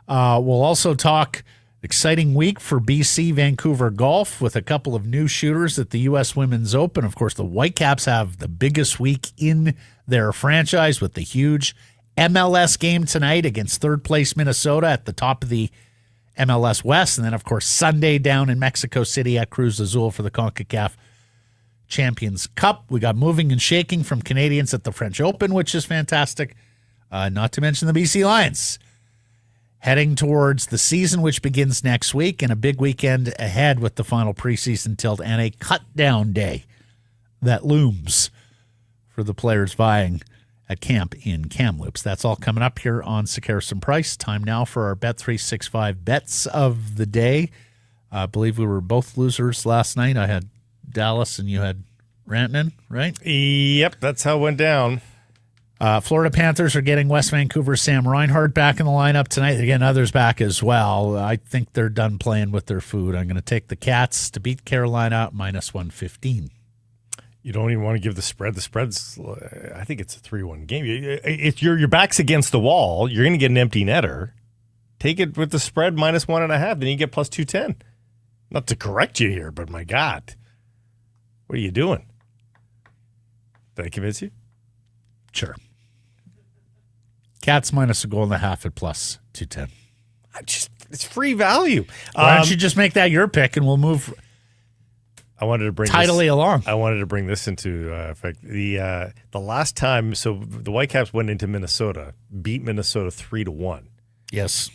S1: We'll also talk exciting week for BC Vancouver golf with a couple of new shooters at the U.S. Women's Open. Of course, the Whitecaps have the biggest week in their franchise with the huge MLS game tonight against third place Minnesota at the top of the MLS West. And then, of course, Sunday down in Mexico City at Cruz Azul for the CONCACAF Champions Cup. We got moving and shaking from Canadians at the French Open, which is fantastic. Not to mention the BC Lions heading towards the season, which begins next week, and a big weekend ahead with the final preseason tilt and a cut-down day that looms for the players vying at camp in Kamloops. That's all coming up here on Sekeres and Price. Time now for our Bet365 bets of the day. I believe we were both losers last night. I had Dallas and you had Rantanen, right?
S2: Yep, that's how it went down.
S1: Florida Panthers are getting West Vancouver's Sam Reinhart back in the lineup tonight. They're getting others back as well. I think they're done playing with their food. I'm going to take the Cats to beat Carolina minus 115.
S2: You don't even want to give the spread. The spread's, I think it's a 3-1 game. If your back's against the wall, you're going to get an empty netter. Take it with the spread minus 1.5. Then you get plus 210. Not to correct you here, but my God. What are you doing? Did I convince you?
S1: Sure. Cats minus 1.5 at plus 210.
S2: It's free value.
S1: Why don't you just make that your pick and we'll move
S2: I wanted to bring
S1: tidily along.
S2: I wanted to bring this into effect. The last time, so the Whitecaps went into Minnesota, beat Minnesota 3-1.
S1: Yes.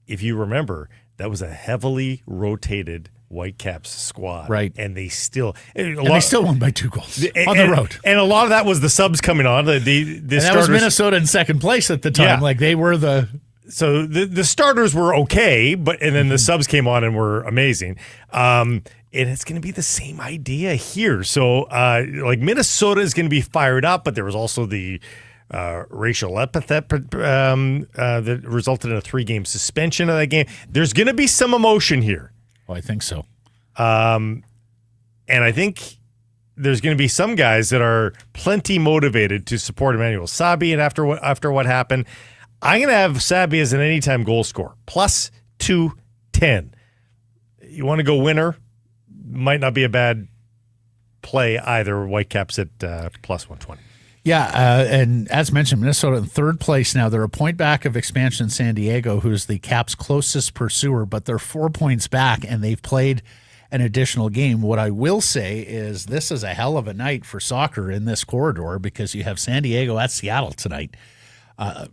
S2: If you remember, that was a heavily rotated Whitecaps squad.
S1: Right.
S2: And they still...
S1: they still won by 2 goals on the road.
S2: And a lot of that was the subs coming on. The
S1: and that
S2: starters,
S1: was Minnesota in second place at the time.
S2: Yeah.
S1: Like they were the...
S2: So the starters were okay, and then the subs came on and were amazing. And it's going to be the same idea here. So like Minnesota is going to be fired up, but there was also the racial epithet that resulted in a 3-game suspension of that game. There's going to be some emotion here.
S1: Oh, I think so.
S2: And I think there's going to be some guys that are plenty motivated to support Emmanuel Sabi. And after what happened, I'm going to have Sabi as an anytime goal scorer, plus 210. You want to go winner? Might not be a bad play either. Whitecaps at plus 120.
S1: Yeah, and as mentioned, Minnesota in third place now. They're a point back of expansion San Diego, who's the Caps' closest pursuer, but they're 4 points back, and they've played an additional game. What I will say is this is a hell of a night for soccer in this corridor because you have San Diego at Seattle tonight.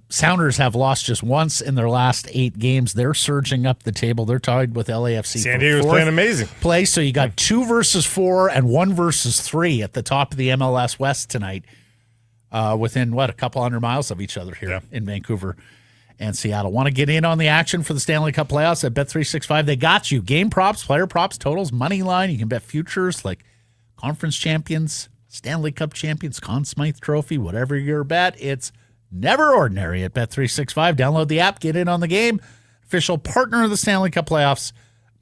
S1: Sounders have lost just once in their last 8 games. They're surging up the table. They're tied with LAFC.
S2: San Diego's playing amazing.
S1: Play, so you got 2 versus 4 and 1 versus 3 at the top of the MLS West tonight. Within, a couple hundred miles of each other here in Vancouver and Seattle. Want to get in on the action for the Stanley Cup playoffs at Bet365? They got you. Game props, player props, totals, money line. You can bet futures like conference champions, Stanley Cup champions, Conn Smythe Trophy, whatever your bet. It's never ordinary at Bet365. Download the app, get in on the game. Official partner of the Stanley Cup playoffs.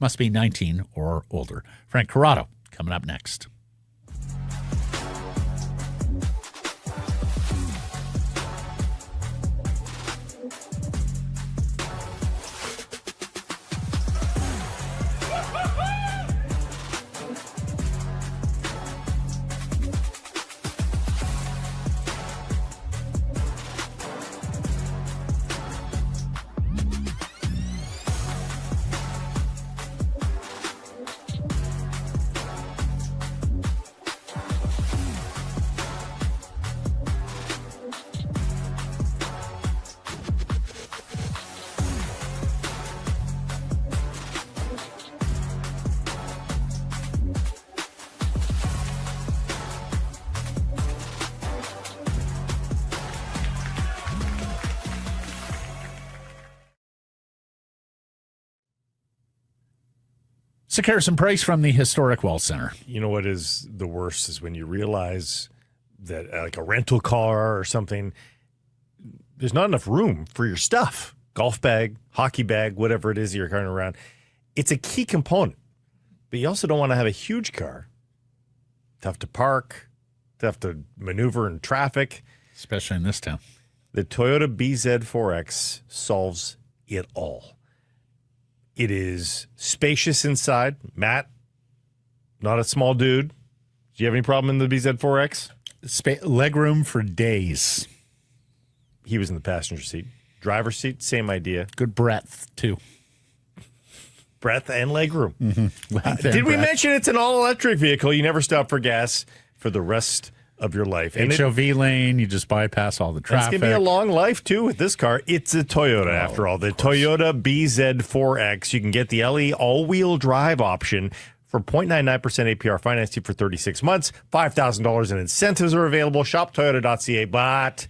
S1: Must be 19 or older. Frank Corrado coming up next. So Harrison Price from the Historic Wall Center.
S2: You know what is the worst is when you realize that like a rental car or something, there's not enough room for your stuff. Golf bag, hockey bag, whatever it is you're carrying around. It's a key component. But you also don't want to have a huge car. Tough to park, tough to maneuver in traffic.
S1: Especially in this town.
S2: The Toyota BZ4X solves it all. It is spacious inside. Matt, not a small dude. Do you have any problem in the BZ4X?
S1: Legroom for days.
S2: He was in the passenger seat. Driver's seat, same idea.
S1: Good breadth, too.
S2: Breadth and legroom.
S1: Mm-hmm.
S2: Did we mention it's an all-electric vehicle? You never stop for gas for the rest of your life. And
S1: HOV lane, you just bypass all the traffic.
S2: It's going to be a long life, too, with this car. It's a Toyota, after all. The Toyota BZ4X. You can get the LE all-wheel drive option for 0.99% APR financing for 36 months. $5,000 in incentives are available. Shop Toyota.ca. But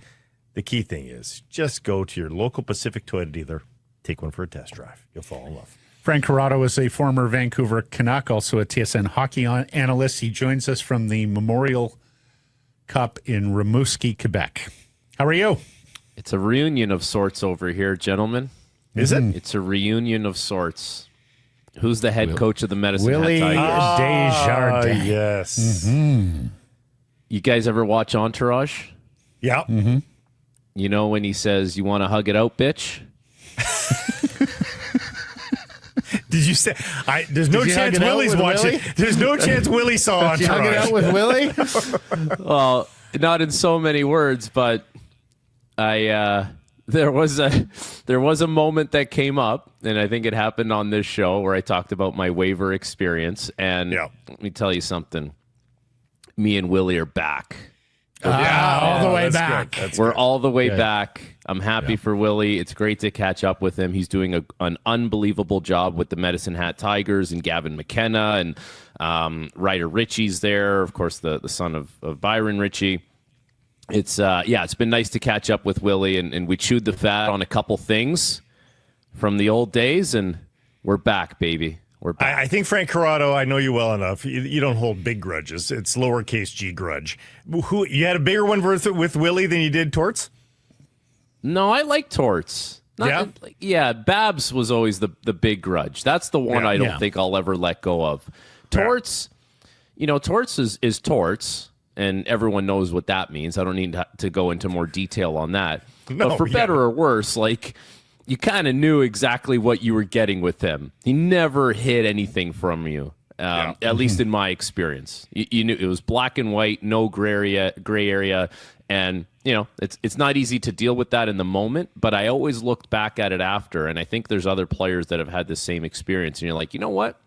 S2: the key thing is just go to your local Pacific Toyota dealer. Take one for a test drive. You'll fall in love.
S1: Frank Corrado is a former Vancouver Canuck, also a TSN hockey analyst. He joins us from the Memorial Cup in Rimouski, Quebec. How are you?
S3: It's a reunion of sorts over here, gentlemen.
S2: Is it?
S3: It's a reunion of sorts. Who's the head coach of the Medicine
S1: Willie
S3: Hat Tigers?
S1: Desjardins.
S2: Yes.
S1: Mm-hmm.
S3: You guys ever watch Entourage?
S2: Yeah.
S1: Mm-hmm.
S3: You know when he says, "You want to hug it out, bitch"?
S2: Did you say? There's no chance Willie's watching.
S1: Willie?
S2: There's no chance Willie saw
S1: Did you hug it out with Willie?
S3: Well, not in so many words, but there was a moment that came up, and I think it happened on this show where I talked about my waiver experience. And let me tell you something. Me and Willie are back.
S1: All the way back.
S3: We're all the way back. I'm happy for Willie. It's great to catch up with him. He's doing an unbelievable job with the Medicine Hat Tigers and Gavin McKenna, and Ryder Ritchie's there, of course, the son of Byron Ritchie. It's been nice to catch up with Willie, and we chewed the fat on a couple things from the old days, and we're back, baby. We're back.
S2: I think Frank Corrado, I know you well enough. You don't hold big grudges. It's lowercase g grudge. You had a bigger one with Willie than you did Torts?
S3: No, I like Torts. Babs was always the big grudge. That's the one I don't think I'll ever let go of. Torts, Torts is Torts, and everyone knows what that means. I don't need to go into more detail on that. But for better or worse, you kind of knew exactly what you were getting with him. He never hid anything from you, at least in my experience. You knew it was black and white, no gray area. And, it's not easy to deal with that in the moment, but I always looked back at it after, and I think there's other players that have had the same experience. And you're like, you know what?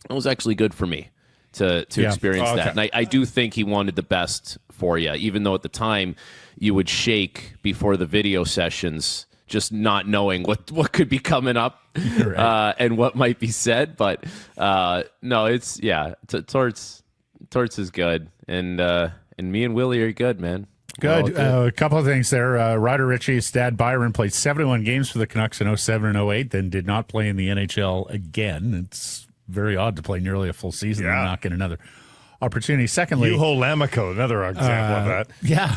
S3: It was actually good for me to experience that. And I do think he wanted the best for you, even though at the time you would shake before the video sessions, just not knowing what could be coming up and what might be said. But no, it's Torts is good, and me and Willie are good, man.
S1: Good. A couple of things there. Ryder Ritchie's dad, Byron, played 71 games for the Canucks in 07 and 08, then did not play in the NHL again. It's very odd to play nearly a full season and not get another opportunity. Secondly,
S2: Juho Lammikko, another example of that.
S1: Yeah.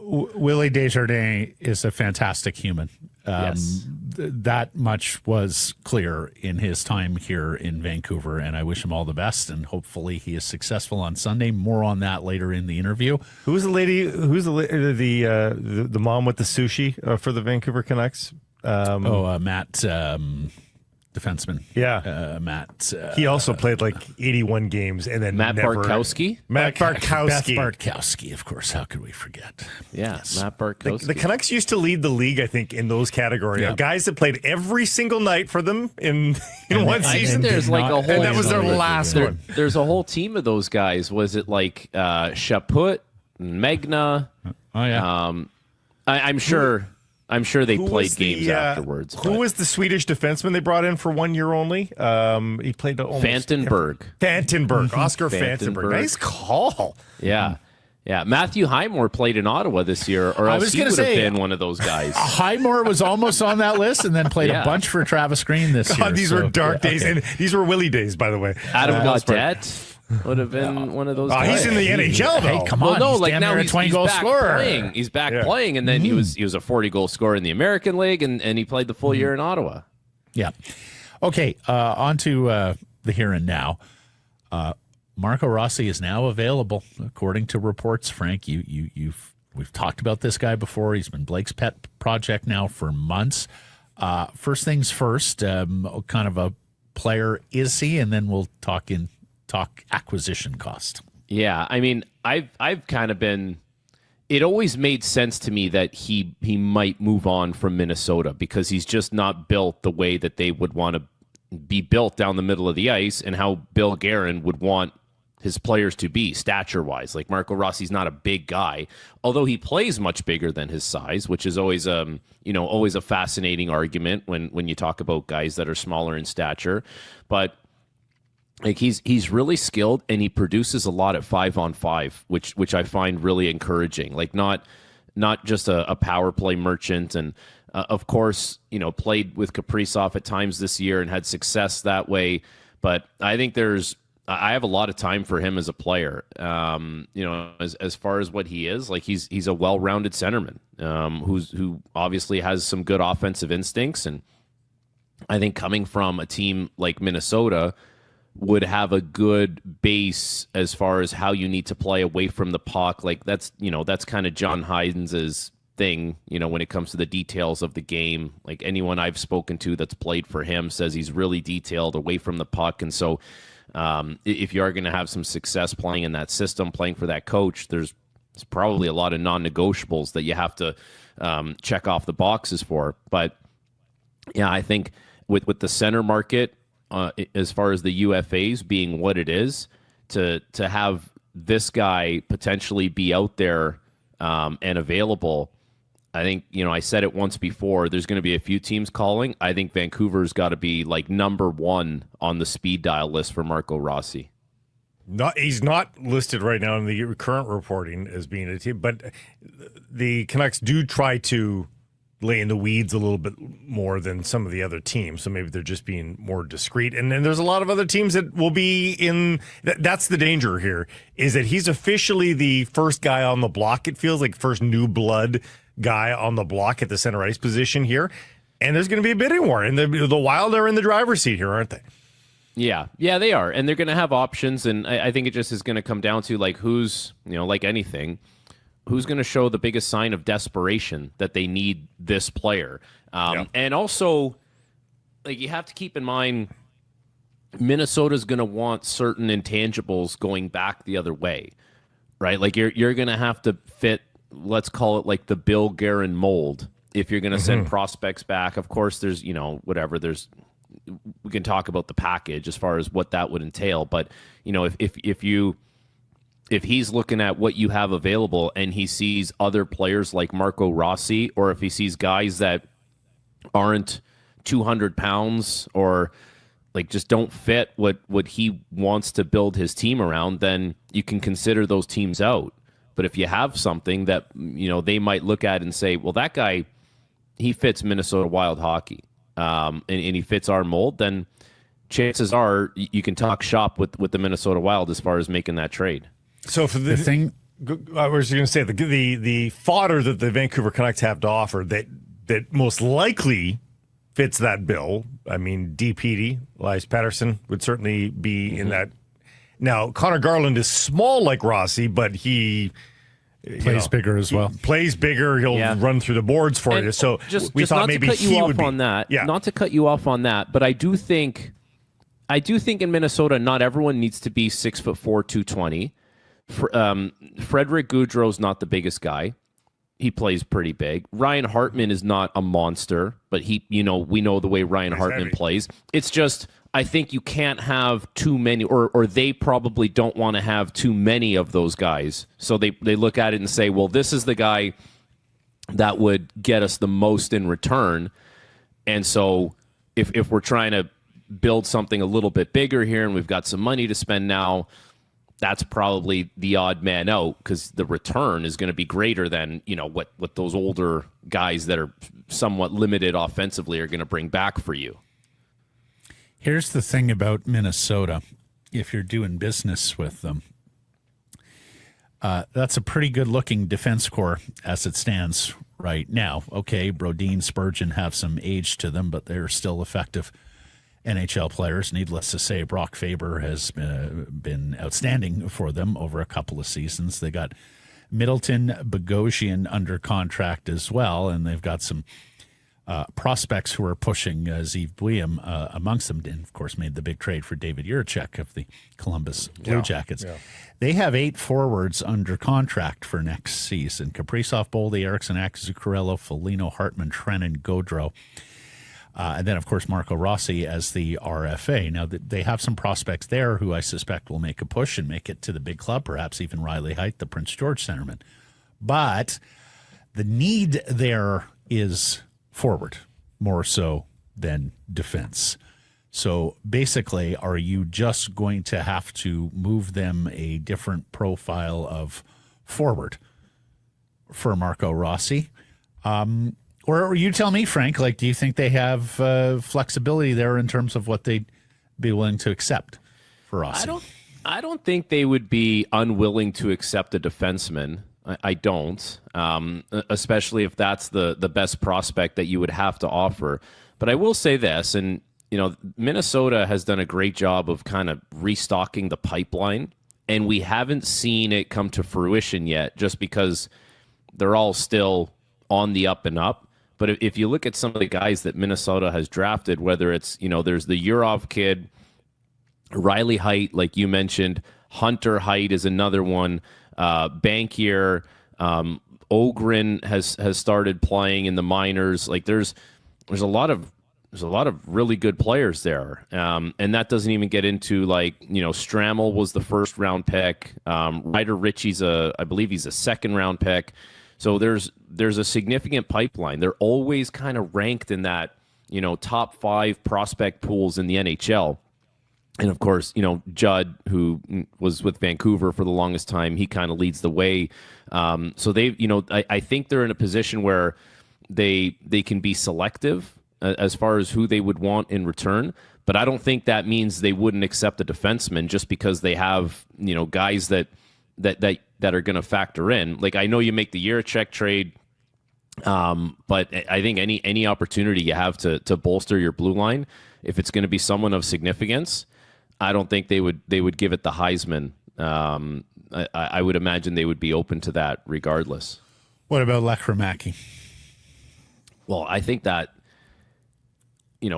S1: Willie Desjardins is a fantastic human.
S3: Yes.
S1: That much was clear in his time here in Vancouver, and I wish him all the best, and hopefully he is successful on Sunday. More on that later in the interview.
S2: Who's the lady? Who's the mom with the sushi for the Vancouver Canucks?
S1: Matt, defenseman.
S2: Yeah.
S1: Matt.
S2: He also played 81 games and then
S3: Matt Bartkowski?
S2: Matt Bartkowski.
S1: Beth Bartkowski, of course. How could we forget?
S3: Yeah, yes. Matt Bartkowski.
S2: The Canucks used to lead the league, I think, in those categories. Yeah. Guys that played every single night for them in one season.
S3: There's a whole.
S2: And that was their last one.
S3: There's a whole team of those guys. Was it Chaput, Megna?
S1: Oh yeah.
S3: I'm sure they played games afterwards.
S2: Who was the Swedish defenseman they brought in for 1 year only? He played almost
S3: Fantenberg.
S2: Oscar Fantenberg. Nice call.
S3: Yeah. Yeah. Matthew Highmore played in Ottawa this year, or else he would have been one of those guys.
S1: Highmore was almost on that list and then played a bunch for Travis Green this year.
S2: These were dark days, and these were Willie days, by the way.
S3: Adam Gaudette would have been one of those guys.
S2: He's in the NHL, though.
S1: Hey, come on.
S3: No,
S1: he's
S3: now
S1: he's 20-goal scorer.
S3: Playing. He's back playing, and then he was a 40-goal scorer in the American League, and he played the full year in Ottawa.
S1: Yeah. Okay, on to the here and now. Marco Rossi is now available, according to reports. Frank, we've talked about this guy before. He's been Blake's pet project now for months. First things first, kind of a player is he, and then we'll talk acquisition cost.
S3: Yeah, I mean, I've kind of been. It always made sense to me that he might move on from Minnesota because he's just not built the way that they would want to be built down the middle of the ice, and how Bill Guerin would want his players to be stature-wise. Like Marco Rossi's not a big guy, although he plays much bigger than his size, which is always always a fascinating argument when you talk about guys that are smaller in stature. But he's really skilled, and he produces a lot at 5-on-5, which I find really encouraging. Like not just a power play merchant, and of course played with Kaprizov at times this year and had success that way. But I think I have a lot of time for him as a player. As far as what he is, he's a well-rounded centerman who obviously has some good offensive instincts, and I think coming from a team like Minnesota would have a good base as far as how you need to play away from the puck. Like that's kind of John Hyden's thing, when it comes to the details of the game. Like anyone I've spoken to that's played for him says he's really detailed away from the puck. And so if you are going to have some success playing in that system, playing for that coach, there's probably a lot of non-negotiables that you have to check off the boxes for. But yeah, I think with the center market, as far as the UFAs being what it is, to have this guy potentially be out there and available, I think, I said it once before, there's going to be a few teams calling. I think Vancouver's got to be like number one on the speed dial list for Marco Rossi.
S2: He's not listed right now in the current reporting as being a team, but the Canucks do try to lay in the weeds a little bit more than some of the other teams. So maybe they're just being more discreet. And then there's a lot of other teams that will be in. That's the danger here, is that he's officially the first guy on the block. It feels like first new blood guy on the block at the center ice position here. And there's going to be a bidding war. And the Wild are in the driver's seat here, aren't they?
S3: Yeah, they are. And they're going to have options. And I think it just is going to come down to like who's, like anything, who's going to show the biggest sign of desperation that they need this player. And also, like, you have to keep in mind, Minnesota's going to want certain intangibles going back the other way, right? Like you're going to have to fit, let's call it like the Bill Guerin mold. If you're going to send prospects back, of course, there's, whatever, we can talk about the package as far as what that would entail. But, if he's looking at what you have available and he sees other players like Marco Rossi, or if he sees guys that aren't 200 pounds or like just don't fit what he wants to build his team around, then you can consider those teams out. But if you have something that, they might look at and say, well, that guy, he fits Minnesota Wild hockey, and he fits our mold, then chances are you can talk shop with the Minnesota Wild as far as making that trade.
S2: So for the thing, I was going to say the fodder that the Vancouver Canucks have to offer that most likely fits that bill. I mean, DPD, Elias Pettersson would certainly be in that. Now, Connor Garland is small like Rossi, but he
S1: plays bigger as well.
S2: Plays bigger. He'll run through the boards for you. So we thought maybe he would be
S3: on that. Yeah. Not to cut you off on that, but I do think in Minnesota, not everyone needs to be 6'4", 220. Frederick Gaudreau's not the biggest guy. He plays pretty big. Ryan Hartman is not a monster, but we know the way Ryan Hartman plays. It's just, I think you can't have too many, or they probably don't want to have too many of those guys. So they look at it and say, well, this is the guy that would get us the most in return. And so if we're trying to build something a little bit bigger here and we've got some money to spend now, that's probably the odd man out, because the return is going to be greater than what those older guys that are somewhat limited offensively are going to bring back for you.
S1: Here's the thing about Minnesota. If you're doing business with them, that's a pretty good-looking defense core as it stands right now. Okay, Brodin, Spurgeon have some age to them, but they're still effective NHL players. Needless to say, Brock Faber has been outstanding for them over a couple of seasons. They got Middleton, Bogosian under contract as well, and they've got some prospects who are pushing Zeev Buium amongst them, and of course made the big trade for David Jiricek of the Columbus Blue Jackets. Yeah. They have 8 forwards under contract for next season: Kaprizov, Boldy, Eriksson, Zuccarello, Foligno, Hartman, Trennan, Gaudreau. And then, of course, Marco Rossi as the RFA. Now, they have some prospects there who I suspect will make a push and make it to the big club, perhaps even Riley Heidt, the Prince George centerman. But the need there is forward more so than defense. So basically, are you just going to have to move them a different profile of forward for Marco Rossi? Or you tell me, Frank, do you think they have flexibility there in terms of what they'd be willing to accept for Rossi?
S3: I don't think they would be unwilling to accept a defenseman. I don't, especially if that's the best prospect that you would have to offer. But I will say this, and Minnesota has done a great job of kind of restocking the pipeline, and we haven't seen it come to fruition yet, just because they're all still on the up and up. But if you look at some of the guys that Minnesota has drafted, whether it's, there's the Urov kid, Riley Height, like you mentioned, Hunter Height is another one, Bankier, Ogren has started playing in the minors. Like there's a lot of really good players there, and that doesn't even get into Strammel was the first round pick. Ryder Ritchie's I believe he's a second round pick. So there's a significant pipeline. They're always kind of ranked in that top 5 prospect pools in the NHL. And of course, Judd, who was with Vancouver for the longest time, he kind of leads the way. So they, I think they're in a position where they can be selective as far as who they would want in return. But I don't think that means they wouldn't accept a defenseman just because they have, guys that are going to factor in. Like I know you make the Jiricek trade, but I think any opportunity you have to bolster your blue line, if it's going to be someone of significance, I don't think they would give it the Heisman. I would imagine they would be open to that regardless.
S1: What about Lekramaki?
S3: Well, I think that,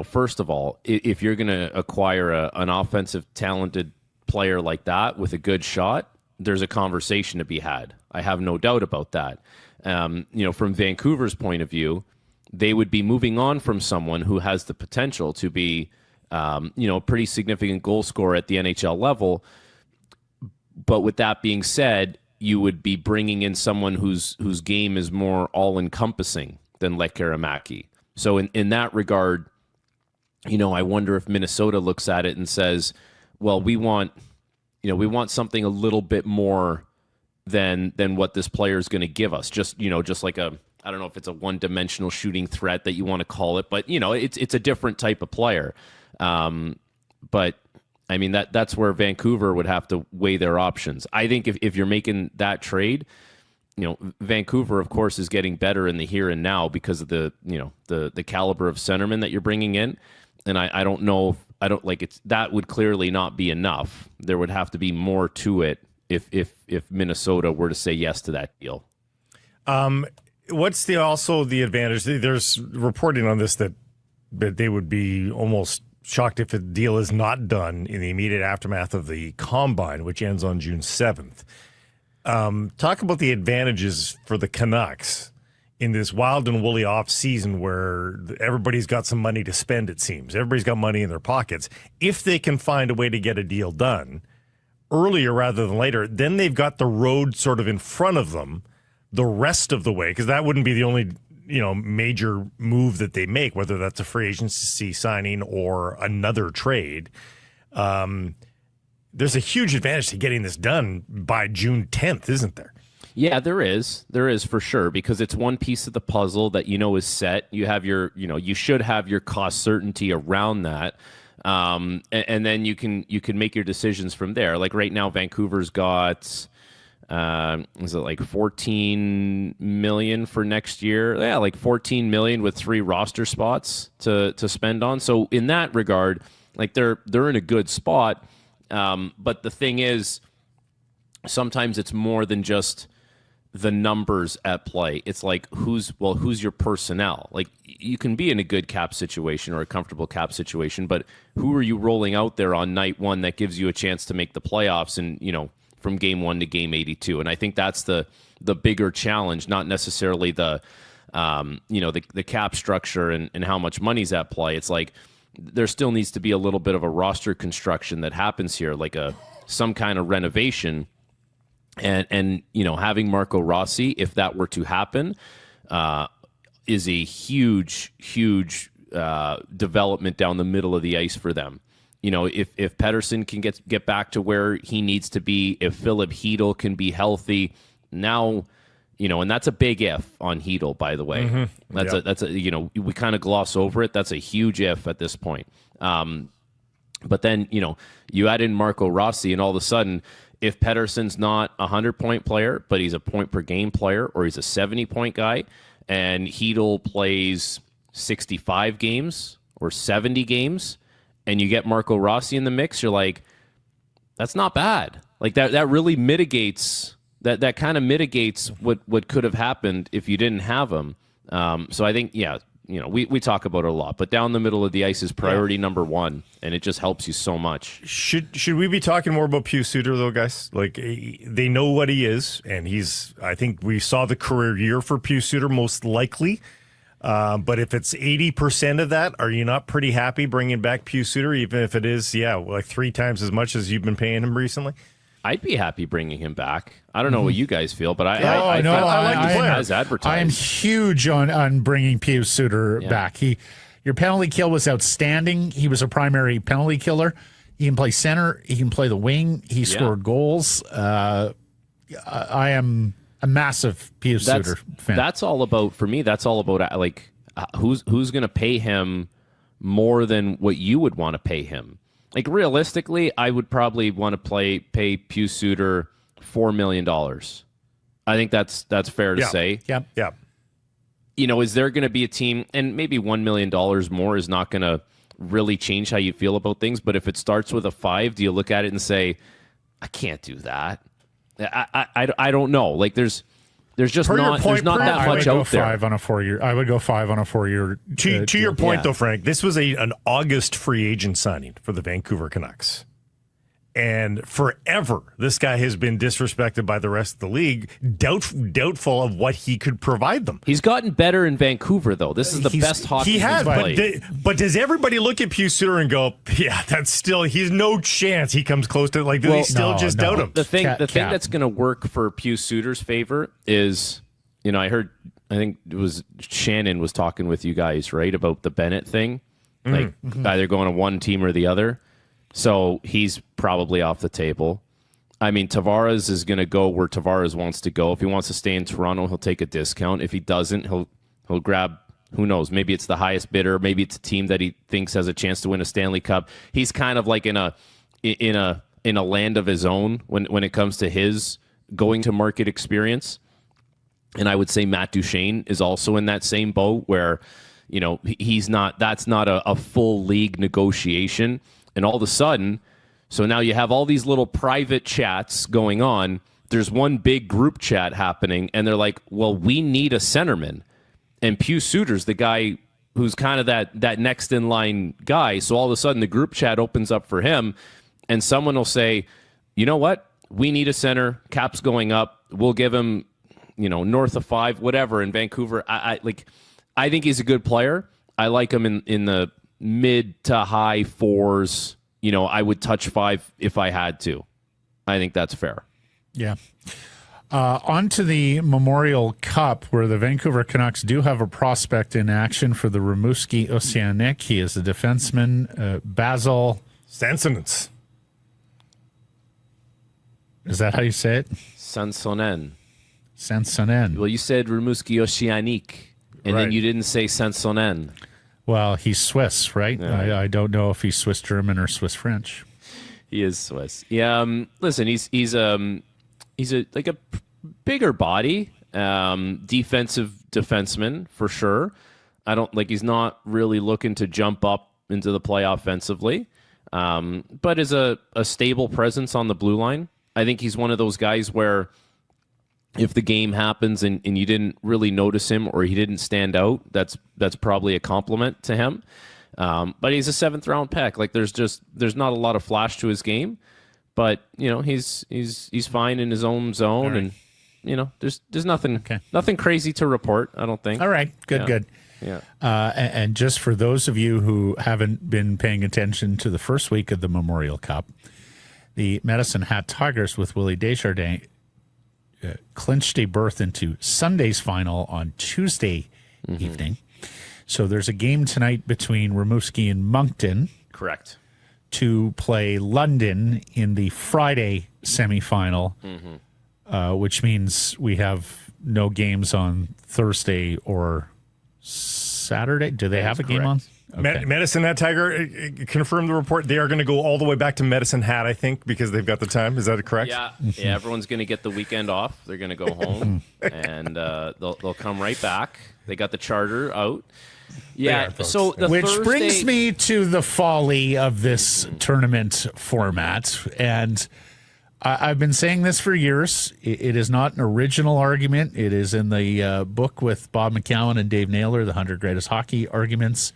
S3: first of all, if you're going to acquire an offensive talented player like that with a good shot, there's a conversation to be had. I have no doubt about that. From Vancouver's point of view, they would be moving on from someone who has the potential to be a pretty significant goal scorer at the NHL level. But with that being said, you would be bringing in someone whose game is more all-encompassing than Lekramaki. So in that regard, I wonder if Minnesota looks at it and says, well, we want something a little bit more than what this player is going to give us. Just like I don't know if it's a one-dimensional shooting threat that you want to call it, but it's a different type of player. But I mean that's where Vancouver would have to weigh their options. I think if you're making that trade, Vancouver of course is getting better in the here and now because of the caliber of centerman that you're bringing in, and I don't know. I don't like it's that would clearly not be enough. There would have to be more to it if Minnesota were to say yes to that deal.
S2: What's also the advantage? There's reporting on this that they would be almost shocked if the deal is not done in the immediate aftermath of the Combine, which ends on June 7th. Talk about the advantages for the Canucks in this wild and woolly off season where everybody's got some money to spend, it seems. Everybody's got money in their pockets. If they can find a way to get a deal done earlier rather than later, then they've got the road sort of in front of them the rest of the way, because that wouldn't be the only major move that they make, whether that's a free agency signing or another trade. There's a huge advantage to getting this done by June 10th, isn't there?
S3: Yeah, there is. There is for sure, because it's one piece of the puzzle that is set. You have your, you should have your cost certainty around that. And then you can make your decisions from there. Like right now, Vancouver's got, is it like 14 million for next year? Yeah, like 14 million with 3 roster spots to spend on. So in that regard, like they're in a good spot. But the thing is, sometimes it's more than just the numbers at play. It's like who's your personnel? Like you can be in a good cap situation or a comfortable cap situation, but who are you rolling out there on night one that gives you a chance to make the playoffs and, from game 1 to game 82? And I think that's the bigger challenge, not necessarily the cap structure and how much money's at play. It's like there still needs to be a little bit of a roster construction that happens here, like some kind of renovation. And having Marco Rossi, if that were to happen, is a huge development down the middle of the ice for them. If Pettersson can get back to where he needs to be, if Philip Hedl can be healthy, now, and that's a big if on Hedl, by the way. Mm-hmm. That's a we kind of gloss over it. That's a huge if at this point. But then, you add in Marco Rossi, and all of a sudden, if Pettersson's not a 100-point player, but he's a point-per-game player, or he's a 70-point guy, and Hedl plays 65 games or 70 games, and you get Marco Rossi in the mix, you're like, that's not bad. Like that really mitigates that kind of mitigates what could have happened if you didn't have him. So I think, we talk about it a lot, but down the middle of the ice is priority number one, and it just helps you so much.
S2: Should we be talking more about Pius Suter, though, guys? Like, they know what he is, and I think we saw the career year for Pius Suter most likely. But if it's 80% of that, are you not pretty happy bringing back Pius Suter, even if it is, like 3 times as much as you've been paying him recently?
S3: I'd be happy bringing him back. I don't know what you guys feel, but I like
S1: the
S3: player as advertised.
S1: I am huge on bringing Pius Suter back. Your penalty kill was outstanding. He was a primary penalty killer. He can play center. He can play the wing. He scored goals. I am a massive Pius Suter fan.
S3: That's all about, for me, that's all about who's going to pay him more than what you would want to pay him. Like, realistically, I would probably want to pay Pius Suter $4 million. I think that's fair to say.
S1: Yep.
S2: Yeah.
S3: Is there going to be a team, and maybe $1 million more is not going to really change how you feel about things, but if it starts with a 5, do you look at it and say, I can't do that? I don't know. Like, there's just not that much out there.
S1: I would go 5 on a 4-year.
S2: To your point, though, Frank, this was an August free agent signing for the Vancouver Canucks. And forever, this guy has been disrespected by the rest of the league, doubtful of what he could provide them.
S3: He's gotten better in Vancouver, though. This is the best hockey he's played.
S2: But does everybody look at Pius Suter and go, yeah, he's no chance he comes close to, like, do they still doubt him?
S3: The thing that's going to work for Pius Suter's favor is, I think it was Shannon was talking with you guys, right, about the Bennett thing, like either going to one team or the other. So he's probably off the table. I mean, Tavares is going to go where Tavares wants to go. If he wants to stay in Toronto, he'll take a discount. If he doesn't, he'll grab, who knows, maybe it's the highest bidder, maybe it's a team that he thinks has a chance to win a Stanley Cup. He's kind of like in a land of his own when it comes to his going to market experience. And I would say Matt Duchene is also in that same boat where, that's not a full league negotiation. And all of a sudden, so now you have all these little private chats going on. There's one big group chat happening, and they're like, well, we need a centerman. And Pius Suter's the guy who's kind of that next in line guy. So all of a sudden, the group chat opens up for him, and someone will say, you know what? We need a center. Cap's going up. We'll give him, north of 5, whatever, in Vancouver. I think he's a good player. I like him in the mid to high 4s. I would touch 5 if I had to. I think that's fair.
S1: Yeah. On to the Memorial Cup, where the Vancouver Canucks do have a prospect in action for the Rimouski Oceanic. He is a defenseman, Basil
S2: Sansonens.
S1: Is that how you say it?
S3: Sansonen.
S1: Well,
S3: you said Rimouski Oceanic, and then you didn't say Sansonen.
S1: Well, he's Swiss, right? Yeah. I don't know if he's Swiss German or Swiss French.
S3: He is Swiss. Yeah. Listen, he's a bigger body, defensive defenseman for sure. He's not really looking to jump up into the play offensively, but is a stable presence on the blue line. I think he's one of those guys where if the game happens and you didn't really notice him or he didn't stand out, that's probably a compliment to him. But he's a 7th round pick. Like, there's not a lot of flash to his game, but he's fine in his own zone, right. And there's nothing crazy to report, I don't think.
S1: All right, good.
S3: Yeah.
S1: And just for those of you who haven't been paying attention to the first week of the Memorial Cup, the Medicine Hat Tigers with Willie Desjardins clinched a berth into Sunday's final on Tuesday evening. So there's a game tonight between Rimouski and Moncton.
S3: Correct.
S1: To play London in the Friday semifinal, which means we have no games on Thursday or Saturday. Do they have a game on?
S2: Okay. Medicine Hat Tiger confirmed the report. They are going to go all the way back to Medicine Hat, I think, because they've got the time. Is that correct?
S3: Yeah. Everyone's going to get the weekend off. They're going to go home, and they'll come right back. They got the charter out. Yeah. So
S1: brings me to the folly of this tournament format, and I've been saying this for years. It is not an original argument. It is in the book with Bob McCowan and Dave Naylor, the 100 Greatest Hockey Arguments.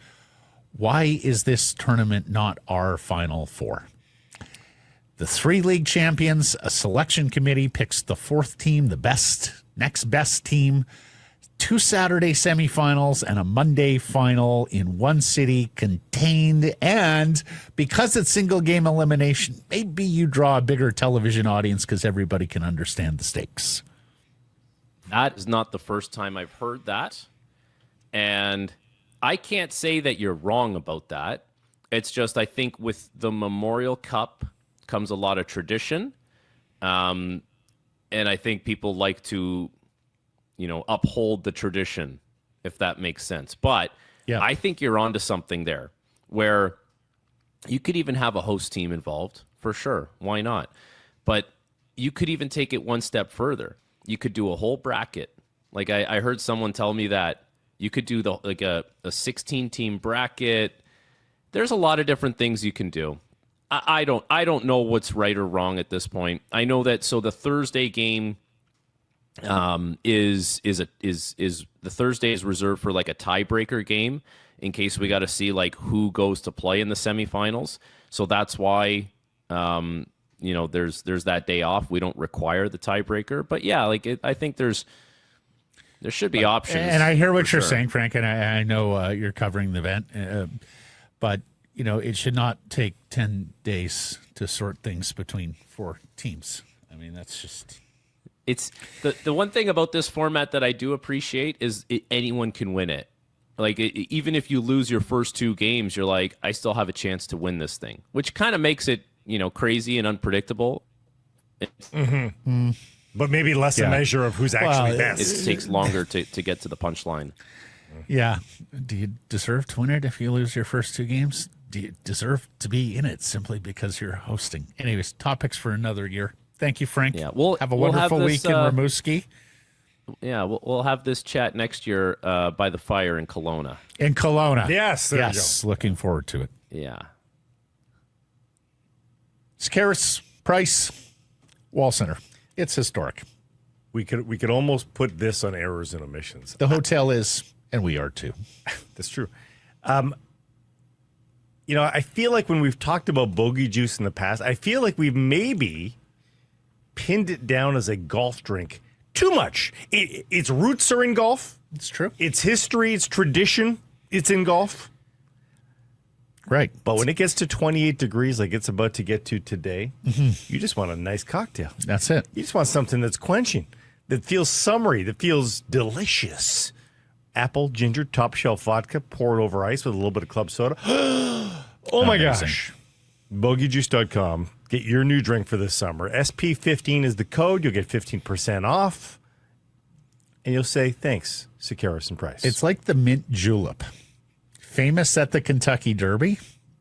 S1: Why is this tournament not our Final Four? The 3 league champions, a selection committee picks the 4th team, the next best team, 2 Saturday semifinals and a Monday final in one city contained. And because it's single game elimination, maybe you draw a bigger television audience because everybody can understand the stakes.
S3: That is not the first time I've heard that. And I can't say that you're wrong about that. It's just, I think with the Memorial Cup comes a lot of tradition. And I think people like to, uphold the tradition, if that makes sense. But yeah, I think you're onto something there where you could even have a host team involved for sure. Why not? But you could even take it one step further. You could do a whole bracket. Like I heard someone tell me that you could do a 16-team bracket. There's a lot of different things you can do. I don't know what's right or wrong at this point. I know that the Thursday game is the Thursday is reserved for like a tiebreaker game in case we got to see like who goes to play in the semifinals. So that's why there's that day off. We don't require the tiebreaker, but yeah, I think there should be options.
S1: And I hear what you're saying, Frank, and I know you're covering the event, but it should not take 10 days to sort things between 4 teams. I mean, that's just.
S3: It's the one thing about this format that I do appreciate is anyone can win it. Like even if you lose your first 2 games, you're like, I still have a chance to win this thing, which kind of makes it crazy and unpredictable.
S2: Mm-hmm. But maybe less a measure of who's actually best.
S3: It takes longer to get to the punchline.
S1: Yeah. Do you deserve to win it if you lose your first 2 games? Do you deserve to be in it simply because you're hosting? Anyways, topics for another year. Thank you, Frank.
S3: Yeah,
S1: have a wonderful week in Rimouski.
S3: Yeah, we'll have this chat next year by the fire in Kelowna.
S1: In Kelowna.
S2: Yes, there you go.
S1: Looking forward to it.
S3: Yeah.
S1: Scaris Price Wall Center. It's historic.
S2: We could almost put this on errors and omissions.
S1: The hotel is, and we are too.
S2: That's true. I feel like when we've talked about bogey juice in the past, I feel like we've maybe pinned it down as a golf drink too much. Its roots are in golf.
S1: It's true.
S2: Its history, its tradition, it's in golf.
S1: Right.
S2: But when it gets to 28 degrees like it's about to get to today, you just want a nice cocktail.
S1: That's it.
S2: You just want something that's quenching, that feels summery, that feels delicious. Apple, ginger, top shelf vodka, pour it over ice with a little bit of club soda. Oh my gosh. Bogeyjuice.com. Get your new drink for this summer. SP15 is the code. You'll get 15% off. And you'll say, thanks, Sakaris and Price.
S1: It's like the mint julep. Famous at the Kentucky Derby.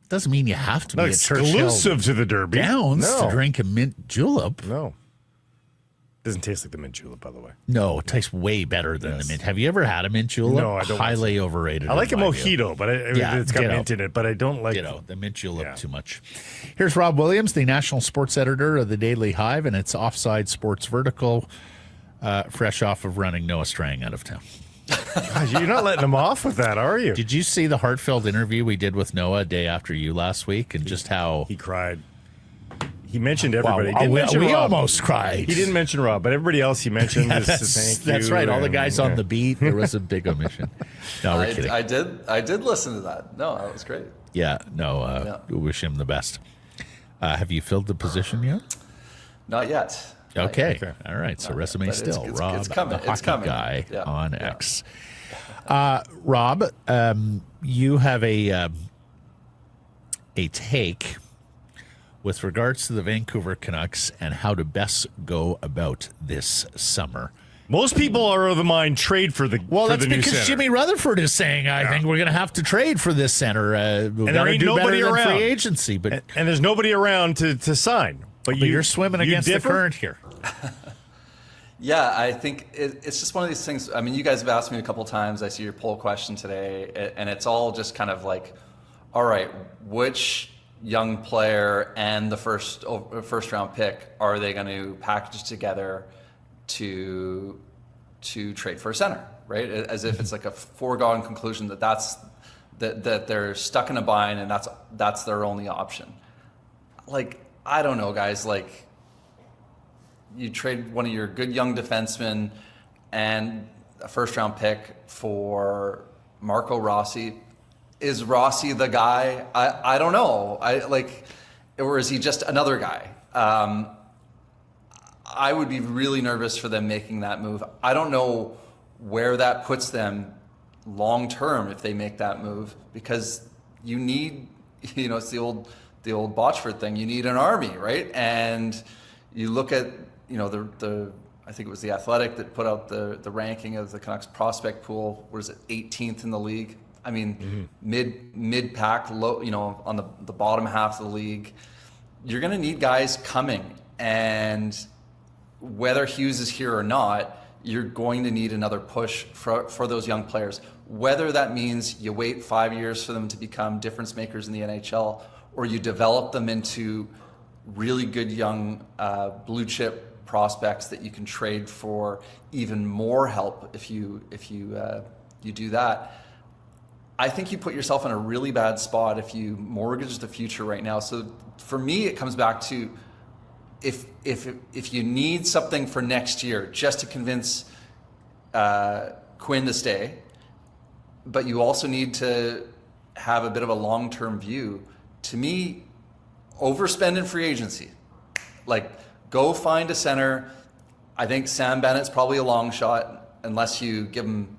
S1: Doesn't mean you have to be
S2: exclusive to the Derby.
S1: Downs to drink a mint julep.
S2: No. Doesn't taste like the mint julep, by the way.
S1: No, it tastes way better than the mint. Have you ever had a mint julep?
S2: No, I don't.
S1: Highly overrated.
S2: I like a mojito, but it's got mint in it. But I don't like
S1: the mint julep too much. Here's Rob Williams, the national sports editor of the Daily Hive, and its Offside Sports Vertical, fresh off of running Noah Strang out of town.
S2: Gosh, you're not letting him off with that, are you?
S1: Did you see the heartfelt interview we did with Noah a day after you last week, and just how
S2: he cried? He mentioned everybody.
S1: Wow. We almost cried.
S2: He didn't mention Rob, but everybody else he mentioned.
S1: That's right. All the guys on the beat. There was a big omission. No, we're kidding.
S4: I did listen to that. No, that was great.
S1: Yeah. No. We wish him the best. Have you filled the position yet?
S4: Not yet.
S1: Okay. All right. So resume still. Rob,
S4: it's coming.
S1: the hockey guy on X. Rob, you have a take with regards to the Vancouver Canucks and how to best go about this summer.
S2: Most people are of the mind trade for the
S1: that's because
S2: center.
S1: Jimmy Rutherford is saying, I think we're going to have to trade for this center. We've got to do
S2: nobody
S1: better
S2: around.
S1: Than free agency. But
S2: and there's nobody around to sign. But
S1: you're swimming against the current here.
S4: Yeah, I think it's just one of these things. I mean, you guys have asked me a couple times. I see your poll question today, and it's all just kind of like, all right, which young player and the first round pick are they going to package together to trade for a center, right? As if it's like a foregone conclusion that they're stuck in a bind and that's their only option. Like, I don't know, guys. Like, you trade one of your good young defensemen and a first round pick for Marco Rossi. Is Rossi the guy? I don't know. Or is he just another guy? I would be really nervous for them making that move. I don't know where that puts them long term if they make that move, because you need, it's the old Botchford thing. You need an army, right? And you look at, I think it was The Athletic that put out the ranking of the Canucks prospect pool. What is it, 18th in the league? I mean, mid pack, low, on the bottom half of the league. You're going to need guys coming, and whether Hughes is here or not, you're going to need another push for those young players. Whether that means you wait 5 years for them to become difference makers in the NHL, or you develop them into really good young blue chip prospects that you can trade for even more help if you do that. I think you put yourself in a really bad spot if you mortgage the future right now. So for me, it comes back to if you need something for next year just to convince Quinn to stay, but you also need to have a bit of a long-term view. To me, overspend in free agency. Like, go find a center. I think Sam Bennett's probably a long shot unless you give him,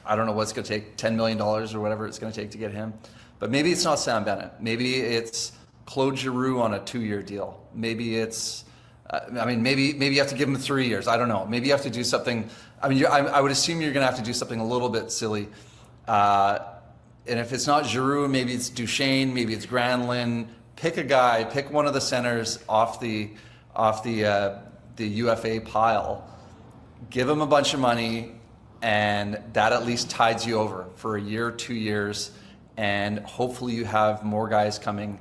S4: I don't know what's going to take, $10 million or whatever it's going to take to get him. But maybe it's not Sam Bennett. Maybe it's Claude Giroux on a 2-year deal. Maybe it's, maybe you have to give him 3 years. I don't know. Maybe you have to do something. I would assume you're going to have to do something a little bit silly. And if it's not Giroux, maybe it's Duchesne, maybe it's Granlund. Pick a guy, pick one of the centers off the UFA pile. Give him a bunch of money, and that at least tides you over for a year, 2 years, and hopefully you have more guys coming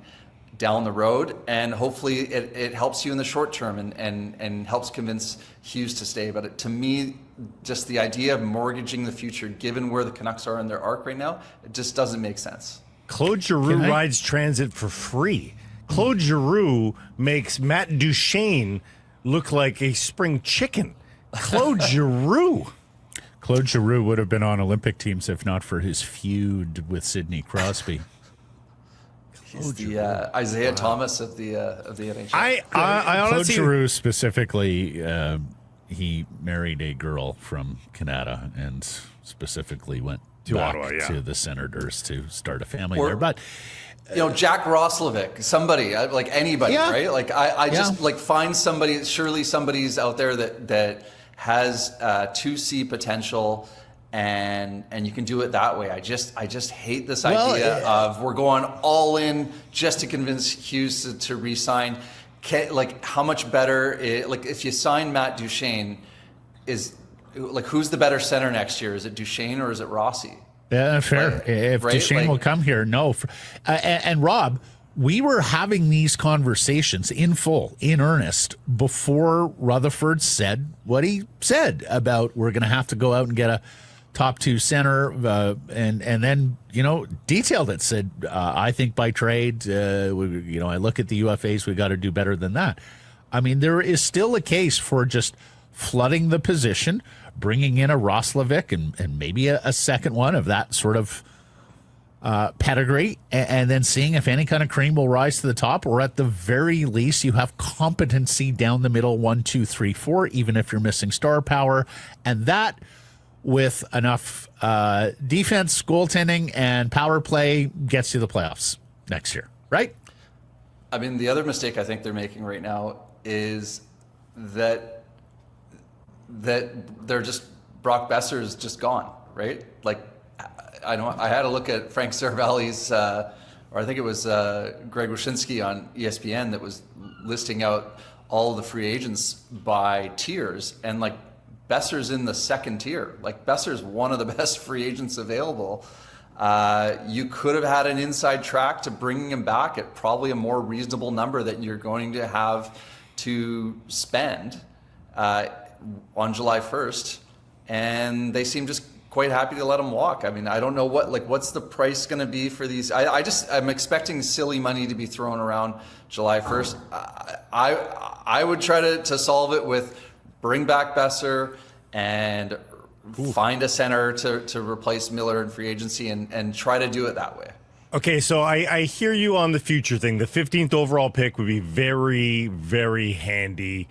S4: down the road, and hopefully it helps you in the short term and helps convince Hughes to stay. But to me, just the idea of mortgaging the future, given where the Canucks are in their arc right now, it just doesn't make sense.
S2: Claude Giroux rides transit for free. Claude Giroux makes Matt Duchesne look like a spring chicken. Claude Giroux.
S1: Claude Giroux would have been on Olympic teams if not for his feud with Sidney Crosby.
S4: He's the Isaiah Thomas of the NHL.
S2: I honestly,
S1: Claude Giroux specifically, he married a girl from Canada and specifically went back
S2: Ottawa,
S1: to the Senators to start a family there. But
S4: Jack Roslovic, somebody, like anybody, right? Like I just like find somebody. Surely somebody's out there that has 2C potential, and you can do it that way. I just hate this idea of we're going all in just to convince Hughes to re-sign. Like, how much better? If you sign Matt Duchesne, who's the better center next year? Is it Duchesne or is it Rossi?
S1: Yeah, fair. If Duchesne will come here, no. And Rob, we were having these conversations in full, in earnest, before Rutherford said what he said about we're going to have to go out and get a top 2 center, and then detailed it. Said I think by trade, I look at the UFAs, we got to do better than that. I mean, there is still a case for just flooding the position, bringing in a Roslovic and maybe a second one of that sort of pedigree, and then seeing if any kind of cream will rise to the top, or at the very least you have competency down the middle, 1, 2, 3, 4, even if you're missing star power, and that with enough defense, goaltending, and power play gets you the playoffs next year, right?
S4: I mean, the other mistake I think they're making right now is that they're just, Brock Besser is just gone, right? Like, I had a look at Frank Saravalli's, or I think it was Greg Wyshynski on ESPN that was listing out all of the free agents by tiers, and Besser's in the second tier. Like, Besser's one of the best free agents available. You could have had an inside track to bringing him back at probably a more reasonable number that you're going to have to spend on July 1st. And they seem just quite happy to let him walk. I mean, I don't know what's the price going to be for these. I'm expecting silly money to be thrown around July 1st. I would try to solve it with bring back Besser and find a center to replace Miller in free agency and try to do it that way.
S2: Okay, so I hear you on the future thing. The 15th overall pick would be very, very handy,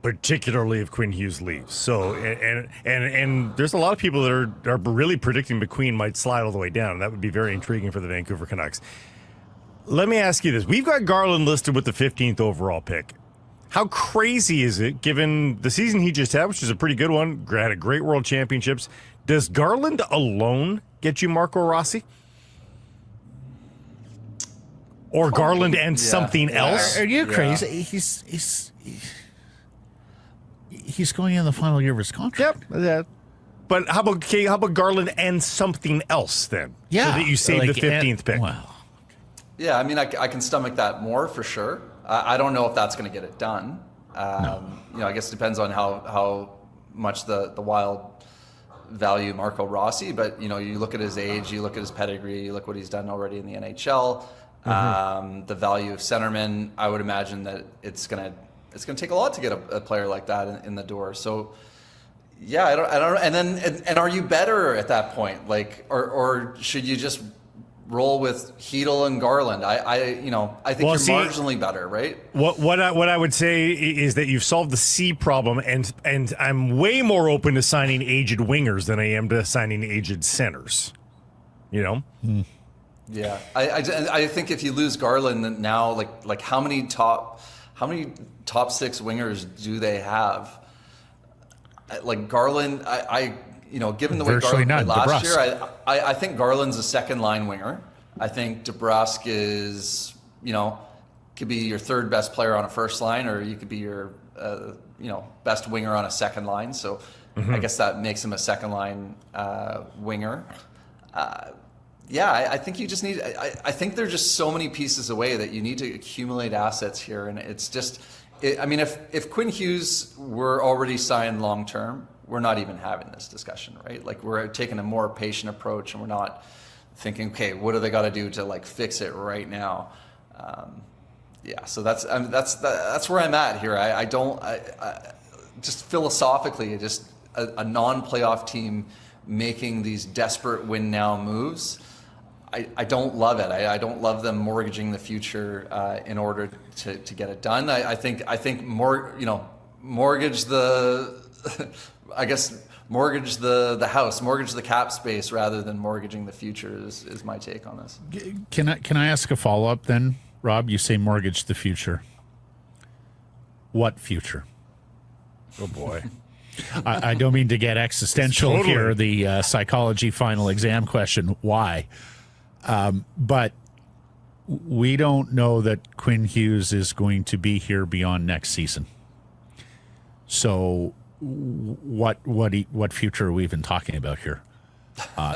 S2: particularly if Quinn Hughes leaves. So, and there's a lot of people that are really predicting McQueen might slide all the way down. That would be very intriguing for the Vancouver Canucks. Let me ask you this. We've got Garland listed with the 15th overall pick. How crazy is it, given the season he just had, which is a pretty good one, had a great World Championships? Does Garland alone get you Marco Rossi? Or Garland and something else?
S1: Are you crazy? He's going in the final year of his contract.
S2: Yep. But how about Garland and something else then?
S1: Yeah.
S2: So that you save the 15th pick.
S1: Wow.
S4: Yeah, I mean, I can stomach that more for sure. I don't know if that's going to get it done. I guess it depends on how much the Wild value Marco Rossi. But, you look at his age, you look at his pedigree, you look what he's done already in the NHL. The value of centerman, I would imagine that it's gonna take a lot to get a player like that in the door. So, yeah, I don't. And are you better at that point? Or should you just roll with Hedl and Garland? I think you're marginally better, right?
S2: What I would say is that you've solved the C problem, and I'm way more open to signing aged wingers than I am to signing aged centers.
S4: Yeah, I think if you lose Garland now, like how many top six wingers do they have? Like Garland, given the way Garland played last year, I think Garland's a second line winger. I think DeBrusk is, could be your third best player on a first line, or you could be your, best winger on a second line. So I guess that makes him a second line winger. I think you just need. I think there are just so many pieces away that you need to accumulate assets here, and it's just. If Quinn Hughes were already signed long term, we're not even having this discussion, right? Like we're taking a more patient approach, and we're not thinking, okay, what do they got to do to fix it right now? So that's where I'm at here. I just philosophically, just a non-playoff team making these desperate win now moves. I don't love it. I don't love them mortgaging the future in order to get it done. I think mortgage the mortgage the house, mortgage the cap space rather than mortgaging the future is my take on this.
S1: Can I ask a follow-up then, Rob? You say mortgage the future. What future?
S2: Oh boy.
S1: I don't mean to get existential here, the psychology final exam question, why? But we don't know that Quinn Hughes is going to be here beyond next season. So what future are we even talking about here?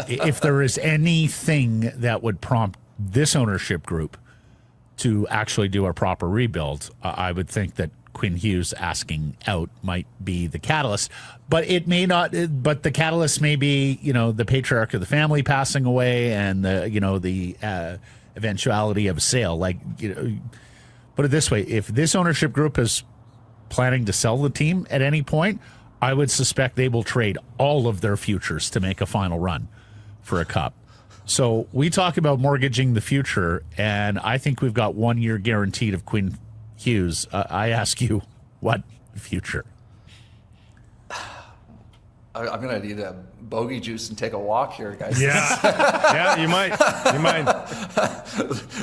S1: If there is anything that would prompt this ownership group to actually do a proper rebuild, I would think that Quinn Hughes asking out might be the catalyst, but it may not. But the catalyst may be, the patriarch of the family passing away, and the eventuality of a sale. Put it this way: if this ownership group is planning to sell the team at any point, I would suspect they will trade all of their futures to make a final run for a cup. So we talk about mortgaging the future, and I think we've got 1 year guaranteed of Quinn Hughes. I ask you, what future?
S4: I'm gonna need a bogey juice and take a walk here, guys.
S2: Yeah, you might.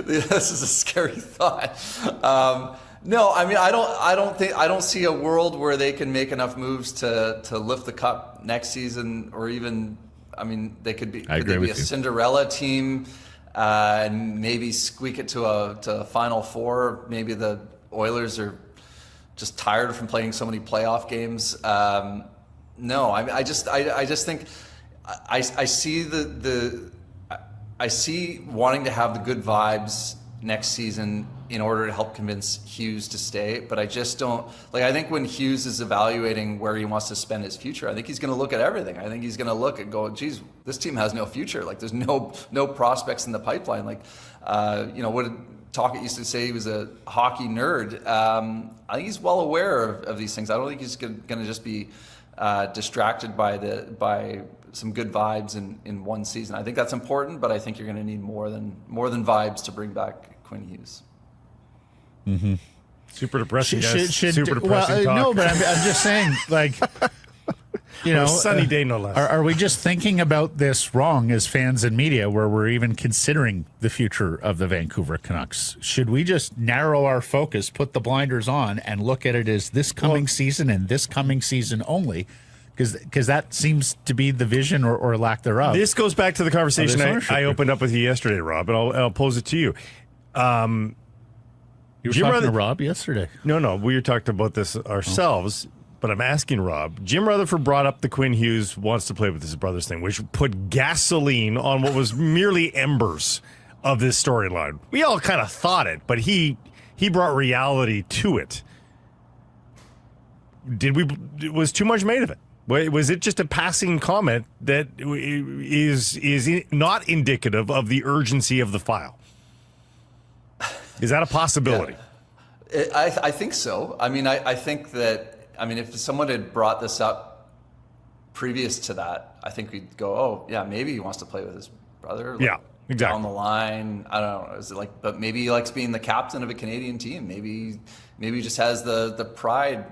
S4: This is a scary thought. No, I don't see a world where they can make enough moves to lift the cup next season, or even. They could be. Could they be a Cinderella team, and maybe squeak it to a Final Four? Maybe the Oilers are just tired from playing so many playoff games. No, I just think I see the I see wanting to have the good vibes next season in order to help convince Hughes to stay, but I just don't like. I think when Hughes is evaluating where he wants to spend his future, I think he's going to look at everything. I think he's going to look and go, "Geez, this team has no future. Like, there's no prospects in the pipeline." Like, what did Tocchet used to say? He was a hockey nerd. I think he's well aware of these things. I don't think he's going to just be distracted by some good vibes in one season. I think that's important, but I think you're going to need more than vibes to bring back Quinn Hughes.
S1: Mm-hmm.
S2: Super depressing, guys. Super depressing talk.
S1: No, but I'm just saying, like,
S2: a sunny day, no less.
S1: Are we just thinking about this wrong as fans and media, where we're even considering the future of the Vancouver Canucks? Should we just narrow our focus, put the blinders on, and look at it as this coming season and this coming season only? Because that seems to be the vision or lack thereof.
S2: This goes back to the conversation I opened up with you yesterday, Rob, and I'll pose it to you.
S1: You were talking to Rob yesterday.
S2: No, we were talking about this ourselves, but I'm asking Rob. Jim Rutherford brought up the Quinn Hughes wants to play with his brothers thing, which put gasoline on what was merely embers of this storyline. We all kind of thought it, but he brought reality to it. Was too much made of it? Was it just a passing comment that is not indicative of the urgency of the file? Is that a possibility?
S4: Yeah. I think so. I mean, I think that, if someone had brought this up previous to that, I think we'd go, oh, yeah, maybe he wants to play with his brother.
S2: Yeah, exactly.
S4: Down the line. I don't know. Is it but maybe he likes being the captain of a Canadian team. Maybe he just has the pride.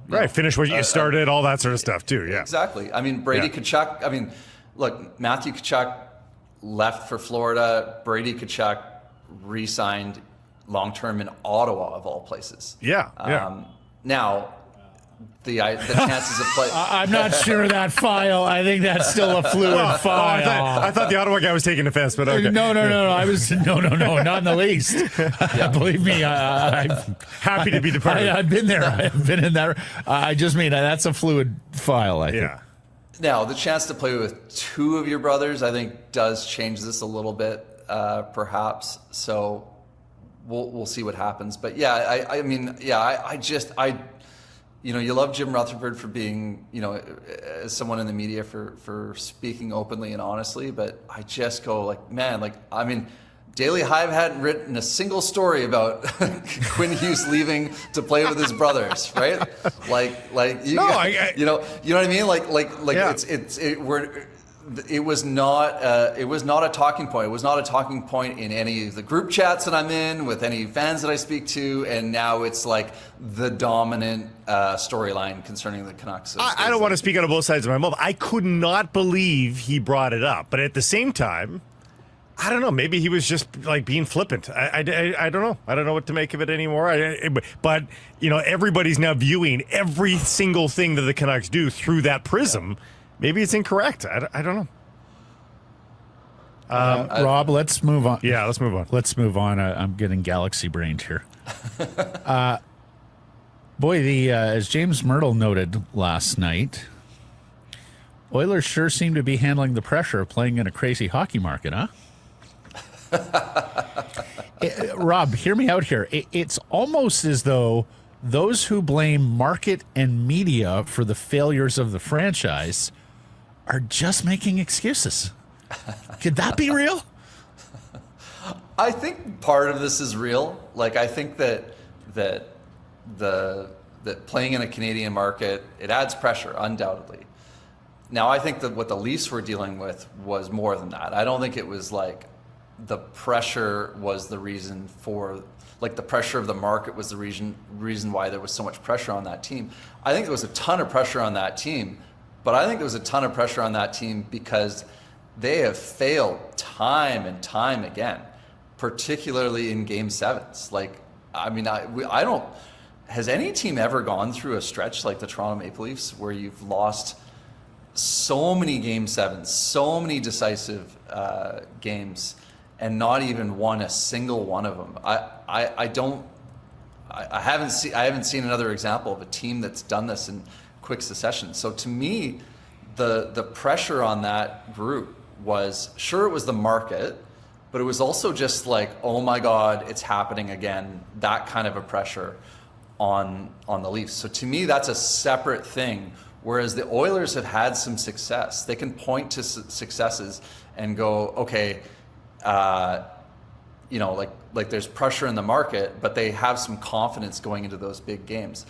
S2: Right, finish what you started, all that sort of stuff too. Yeah,
S4: exactly. Brady Tkachuk. Look, Matthew Tkachuk left for Florida. Brady Tkachuk re-signed long-term in Ottawa, of all places.
S2: Yeah.
S4: Now, the chances of play.
S1: I'm not sure that file. I think that's still a fluid file.
S2: I thought the Ottawa guy was taking offense, but okay.
S1: No. I was no, not in the least. Believe me, I'm
S2: happy to be departed.
S1: I've been there. I've been in that. I just mean that's a fluid file. I think.
S2: Yeah.
S4: Now, the chance to play with two of your brothers, I think, does change this a little bit, perhaps. So we'll see what happens. But yeah, you love Jim Rutherford for being, as someone in the media for speaking openly and honestly, but I just go Daily Hive hadn't written a single story about Quinn Hughes leaving to play with his what I mean? It was not a talking point. It was not a talking point in any of the group chats that I'm in with any fans that I speak to, and now it's like the dominant storyline concerning the Canucks.
S2: I don't want to speak out of both sides of my mouth. I could not believe he brought it up, but at the same time, I don't know. Maybe he was just being flippant. I don't know. I don't know what to make of it anymore. But everybody's now viewing every single thing that the Canucks do through that prism. Yeah. Maybe it's incorrect. I don't know.
S1: Rob, let's move on.
S2: Yeah, let's move on.
S1: Let's move on. I'm getting galaxy brained here. As James Myrtle noted last night, Oilers sure seem to be handling the pressure of playing in a crazy hockey market, huh? Rob, hear me out here. It's almost as though those who blame market and media for the failures of the franchise are just making excuses. Could that be real?
S4: I think part of this is real. I think that playing in a Canadian market, it adds pressure, undoubtedly. Now, I think that what the Leafs were dealing with was more than that. I don't think it was the pressure was the reason for, the pressure of the market was the reason why there was so much pressure on that team. I think there was a ton of pressure on that team, but I think there was a ton of pressure on that team because they have failed time and time again, particularly in Game 7s. Has any team ever gone through a stretch like the Toronto Maple Leafs where you've lost so many Game 7s, so many decisive games, and not even won a single one of them? I haven't seen another example of a team that's done this in quick succession. So to me, the pressure on that group was, sure, it was the market, but it was also just like, oh my God, it's happening again. That kind of a pressure on the Leafs. So to me, that's a separate thing. Whereas the Oilers have had some success. They can point to successes and go, okay, like there's pressure in the market, but they have some confidence going into those big games.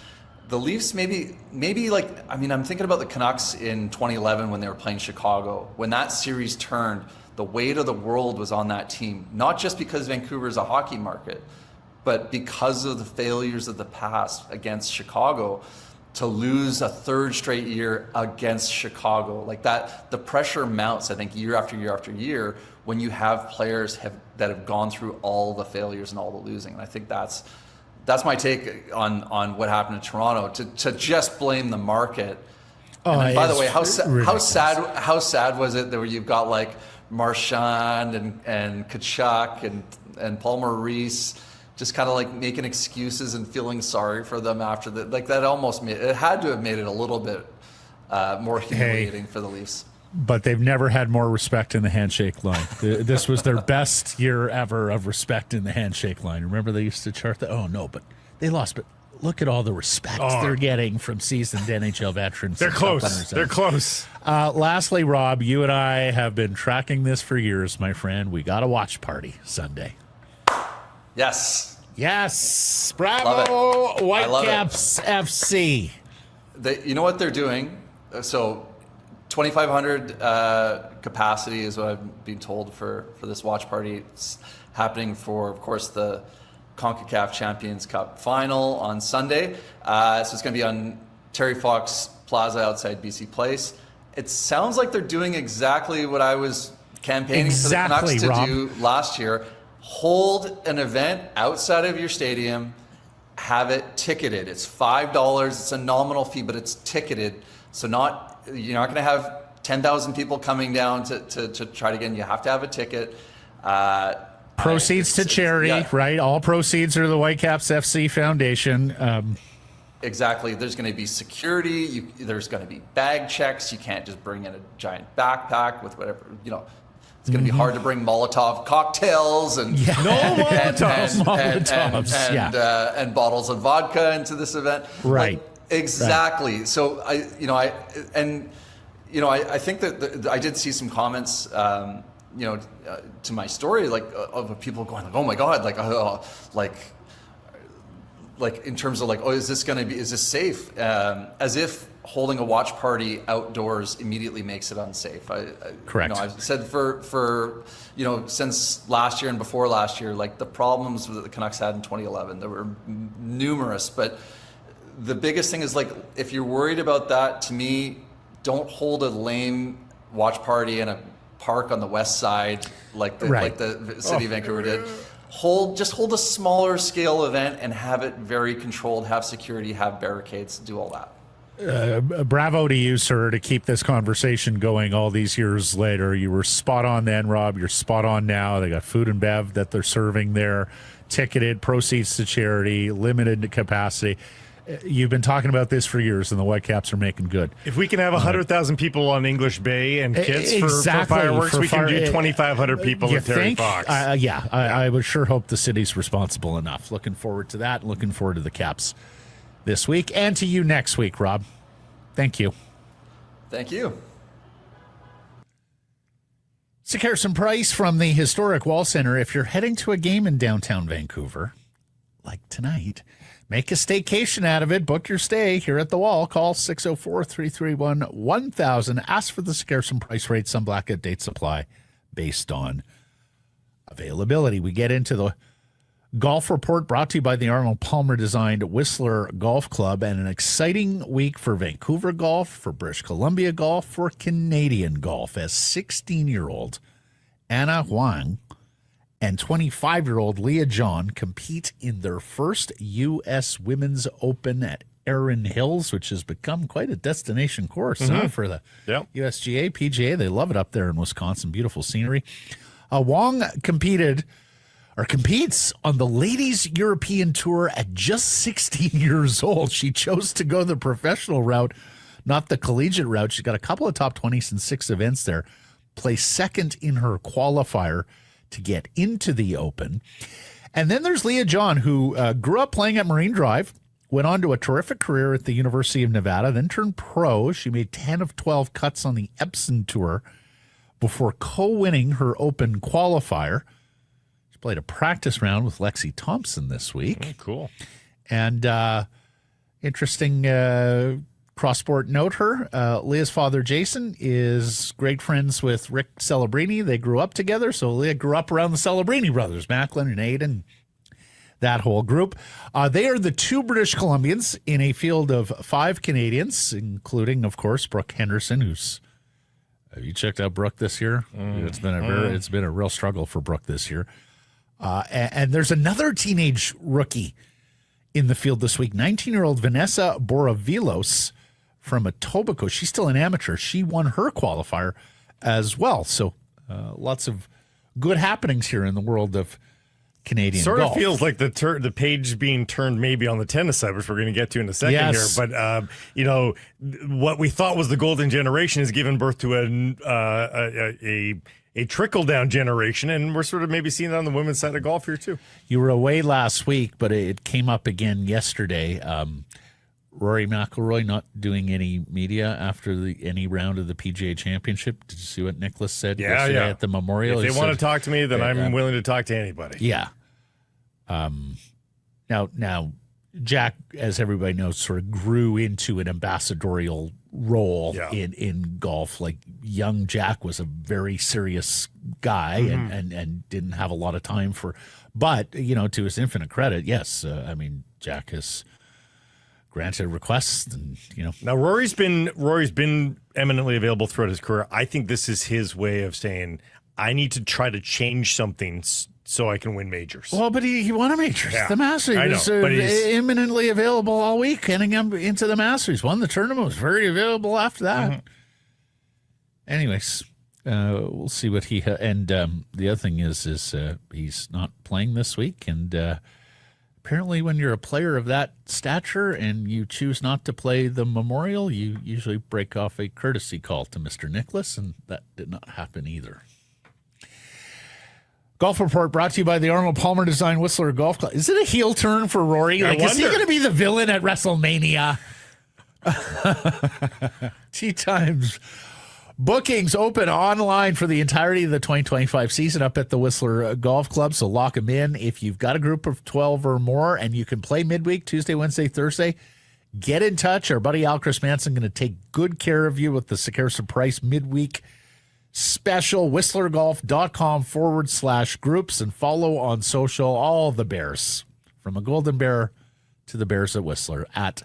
S4: The Leafs maybe I'm thinking about the Canucks in 2011 when they were playing Chicago. When that series turned, the weight of the world was on that team, not just because Vancouver is a hockey market, but because of the failures of the past against Chicago. To lose a third straight year against Chicago, like that, the pressure mounts, I think, year after year after year when you have players that have gone through all the failures and all the losing. And I think that's my take on what happened in Toronto. To just blame the market. And by the way, how sad was it that where you've got like Marchand and Tkachuk and Paul Maurice just kind of like making excuses and feeling sorry for them after that. Like that almost had to have made it a little bit more humiliating for the Leafs.
S1: But they've never had more respect in the handshake line. This was their best year ever of respect in the handshake line. Remember they used to chart that? Oh, no, but they lost. But look at all the respect they're getting from seasoned NHL veterans.
S2: They're close. They're close.
S1: Lastly, Rob, you and I have been tracking this for years, my friend. We got a watch party Sunday. Yes. Bravo, Whitecaps FC.
S4: You know what they're doing? So 2,500 capacity is what I've been told for this watch party. It's happening for, of course, the CONCACAF Champions Cup final on Sunday. So it's going to be on Terry Fox Plaza outside BC Place. It sounds like they're doing exactly what I was campaigning for the Canucks to do last year. Hold an event outside of your stadium, have it ticketed. It's $5. It's a nominal fee, but it's ticketed. So you're not going to have 10,000 people coming down to try to get in. You have to have a ticket.
S1: Proceeds to charity, right? All proceeds are the Whitecaps FC Foundation.
S4: Exactly. There's going to be security. There's going to be bag checks. You can't just bring in a giant backpack with whatever, It's going to be hard to bring Molotov cocktails and and bottles of vodka into this event.
S1: Right.
S4: Exactly.
S1: Right.
S4: So I think that I did see some comments, to my story, of people going like, oh my God, like in terms of like, oh, is this safe? As if holding a watch party outdoors immediately makes it unsafe.
S1: Correct.
S4: I've said for since last year and before last year, like the problems that the Canucks had in 2011, there were numerous. But the biggest thing is like, if you're worried about that, to me, don't hold a lame watch party in a park on the west side like the city of Vancouver did. Just hold a smaller scale event and have it very controlled, have security, have barricades, do all that.
S1: Bravo to you, sir, to keep this conversation going all these years later. You were spot on then, Rob. You're spot on now. They got food and bev that they're serving there, ticketed, proceeds to charity, limited capacity. You've been talking about this for years, and the Whitecaps are making good.
S2: If we can have 100,000 people on English Bay and kits for fireworks, we can do 2,500 people at Terry Fox.
S1: I would sure hope the city's responsible enough. Looking forward to that. Looking forward to the Caps this week and to you next week, Rob. Thank you.
S4: Thank you.
S1: It's Harrison Price from the historic Wall Center. If you're heading to a game in downtown Vancouver, like tonight, make a staycation out of it. Book your stay here at the Wall. Call 604-331-1000. Ask for the Harrison Price rate. Some blackout date supply based on availability. We get into the Golf Report brought to you by the Arnold Palmer designed Whistler Golf Club, and an exciting week for Vancouver golf, for British Columbia golf, for Canadian golf, as 16-year-old Anna Huang and 25-year-old Leah John compete in their first U.S. Women's Open at Erin Hills, which has become quite a destination course for the USGA, PGA. They love it up there in Wisconsin. Beautiful scenery. Huang competes on the Ladies European Tour at just 16 years old. She chose to go the professional route, not the collegiate route. She's got a couple of top 20s and 6 events there. placed second in her qualifier to get into the Open. And then there's Leah John, who grew up playing at Marine Drive, went on to a terrific career at the University of Nevada, then turned pro. She made 10 of 12 cuts on the Epson Tour before co-winning her Open qualifier. She played a practice round with Lexi Thompson this week.
S2: Cool.
S1: And interesting cross-sport note Leah's father, Jason, is great friends with Rick Celebrini. They grew up together, so Leah grew up around the Celebrini brothers, Macklin and Aiden, that whole group. They are the 2 British Columbians in a field of 5 Canadians, including, of course, Brooke Henderson, who's... Have you checked out Brooke this year? It's been a real struggle for Brooke this year. And there's another teenage rookie in the field this week, 19-year-old Vanessa Boravilos from Etobicoke. She's still an amateur. She won her qualifier as well. So lots of good happenings here in the world of Canadian
S2: sort
S1: golf.
S2: Of feels like the page being turned maybe on the tennis side, which we're going to get to in a second here. But what we thought was the golden generation has given birth to a trickle down generation, and we're sort of maybe seeing that on the women's side of golf here too.
S1: You were away last week, but it came up again yesterday. Rory McIlroy not doing any media after any round of the PGA Championship. Did you see what Nicholas said yesterday at the Memorial?
S2: If they want to talk to me, then I'm willing to talk to anybody.
S1: Yeah. Now, Jack, as everybody knows, sort of grew into an ambassadorial role in golf. Like young Jack was a very serious guy and didn't have a lot of time for. But to his infinite credit, yes, Jack has granted requests, and
S2: Now Rory's been eminently available throughout his career. I think this is his way of saying, I need to try to change something so I can win majors.
S1: Well, but he won a majors.
S2: Yeah,
S1: the Masters.
S2: I know,
S1: was
S2: but he's
S1: imminently available all week, heading into the Masters. Won the tournament, was very available after that. Anyways, we'll see what he and the other thing is he's not playing this week, and apparently when you're a player of that stature and you choose not to play the Memorial, you usually break off a courtesy call to Mr. Nicholas, and that did not happen either. Golf Report brought to you by the Arnold Palmer Design Whistler Golf Club. Is it a heel turn for Rory? Is he going to be the villain at WrestleMania? Tea times. Bookings open online for the entirety of the 2025 season up at the Whistler Golf Club, so lock them in. If you've got a group of 12 or more and you can play midweek, Tuesday, Wednesday, Thursday, get in touch. Our buddy Al Chris Manson going to take good care of you with the Sekersa Price midweek special. whistlergolf.com/groups, and follow on social all the Bears, from a Golden Bear to the Bears at Whistler, at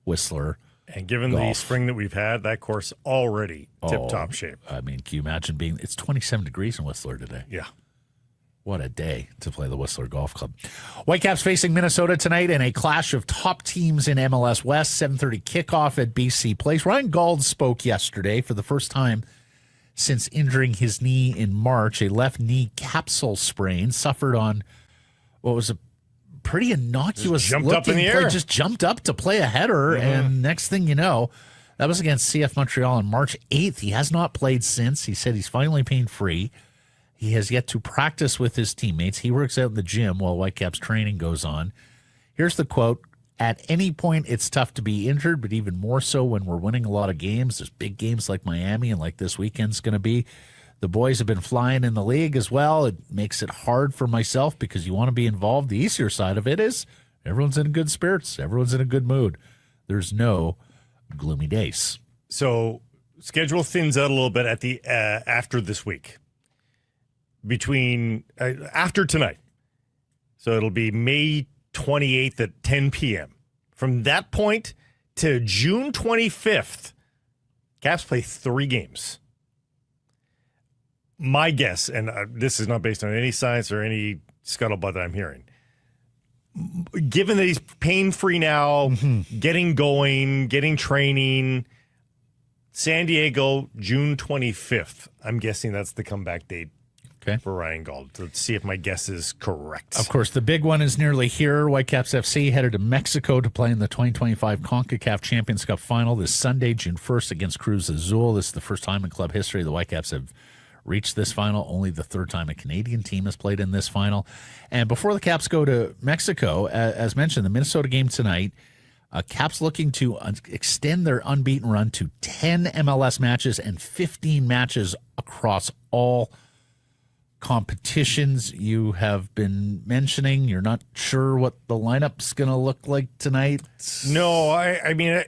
S1: Whistler.
S2: And given the spring that we've had, that course already tip-top shape.
S1: Can you imagine it's 27 degrees in Whistler today?
S2: Yeah.
S1: What a day to play the Whistler Golf Club. Whitecaps facing Minnesota tonight in a clash of top teams in MLS West. 7:30 kickoff at BC Place. Ryan Gauld spoke yesterday for the first time since injuring his knee in March. A left knee capsule sprain suffered on what was a pretty innocuous
S2: jumped up in the air.
S1: Just jumped up to play a header, and next thing you know, that was against CF Montreal on March 8th. He has not played since. He said he's finally pain-free. He has yet to practice with his teammates. He works out in the gym while Whitecaps training goes on. Here's the quote: "At any point, it's tough to be injured, but even more so when we're winning a lot of games. There's big games like Miami and like this weekend's going to be. The boys have been flying in the league as well. It makes it hard for myself because you want to be involved. The easier side of it is everyone's in good spirits. Everyone's in a good mood. There's no gloomy days."
S2: So schedule thins out a little bit at the after this week, between after tonight. So it'll be May 28th at 10 p.m. From that point to June 25th, Caps play 3 games. My guess, and this is not based on any science or any scuttlebutt that I'm hearing, given that he's pain-free now, getting going, getting training, San Diego, June 25th. I'm guessing that's the comeback date for Ryan Gauld. Let's see if my guess is correct.
S1: Of course, the big one is nearly here. Whitecaps FC headed to Mexico to play in the 2025 CONCACAF Champions Cup final this Sunday, June 1st, against Cruz Azul. This is the first time in club history the Whitecaps have reached this final. Only the third time a Canadian team has played in this final. And before the Caps go to Mexico, as mentioned, the Minnesota game tonight, Caps looking to extend their unbeaten run to 10 MLS matches and 15 matches across all competitions. You have been mentioning you're not sure what the lineup's going to look like tonight.
S2: No, I mean,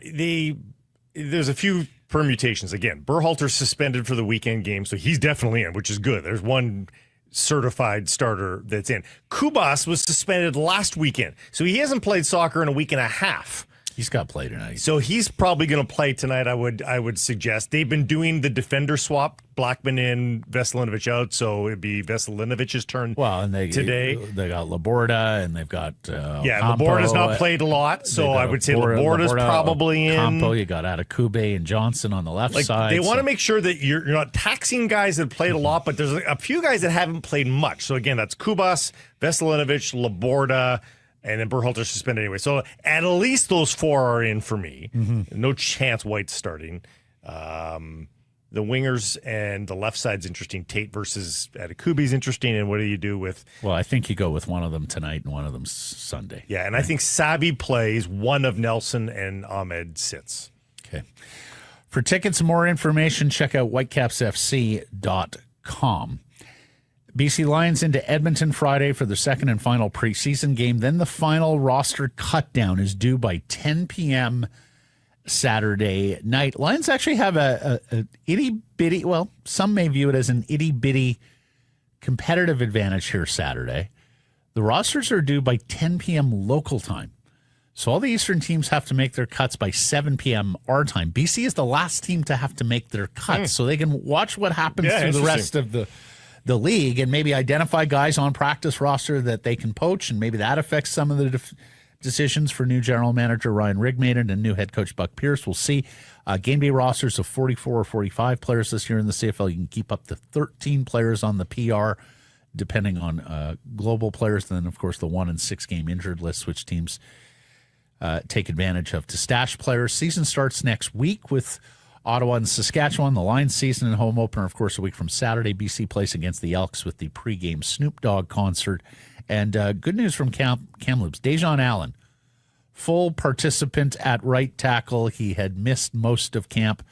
S2: there's a few permutations. Again, Berhalter's suspended for the weekend game, so he's definitely in, which is good. There's one certified starter that's in. Kubas was suspended last weekend, so he hasn't played soccer in a week and a half.
S1: He's got to play tonight.
S2: So he's probably going to play tonight, I would suggest. They've been doing the defender swap, Blackman in, Veselinovic out, so it'd be Veselinovic's turn today.
S1: They got Laborda, and they've got Campo.
S2: Laborda's not played a lot, so I would say Laborda's probably in.
S1: Campo, you got Adekube and Johnson on the left side.
S2: They want to make sure that you're not taxing guys that played a lot, but there's a few guys that haven't played much. So again, that's Kubas, Veselinovic, Laborda, and then Berhalter suspended anyway. So at least those four are in for me. Mm-hmm. No chance White's starting. The wingers and the left side's interesting. Tate versus Adekube's interesting. And what do you do with...
S1: Well, I think you go with one of them tonight and one of them Sunday.
S2: Yeah, and right? I think Savvy plays, one of Nelson and Ahmed sits.
S1: Okay. For tickets and more information, check out whitecapsfc.com. BC Lions into Edmonton Friday for the second and final preseason game. Then the final roster cutdown is due by 10 p.m. Saturday night. Lions actually have a itty-bitty, well, some may view it as an itty-bitty competitive advantage here Saturday. The rosters are due by 10 p.m. local time. So all the Eastern teams have to make their cuts by 7 p.m. our time. BC is the last team to have to make their cuts, so they can watch what happens through the rest of the league and maybe identify guys on practice roster that they can poach, and maybe that affects some of the decisions for new general manager Ryan Rigmaiden and new head coach Buck Pierce. We'll see. Game day rosters of 44 or 45 players this year in the CFL. You can keep up to 13 players on the PR, depending on global players. And then, of course, the 1 and 6 game injured list, which teams take advantage of to stash players. Season starts next week with Ottawa and Saskatchewan. The Lions season and home opener, of course, a week from Saturday. BC plays against the Elks with the pregame Snoop Dogg concert. And good news from Kamloops. Dejan Allen, full participant at right tackle. He had missed most of camp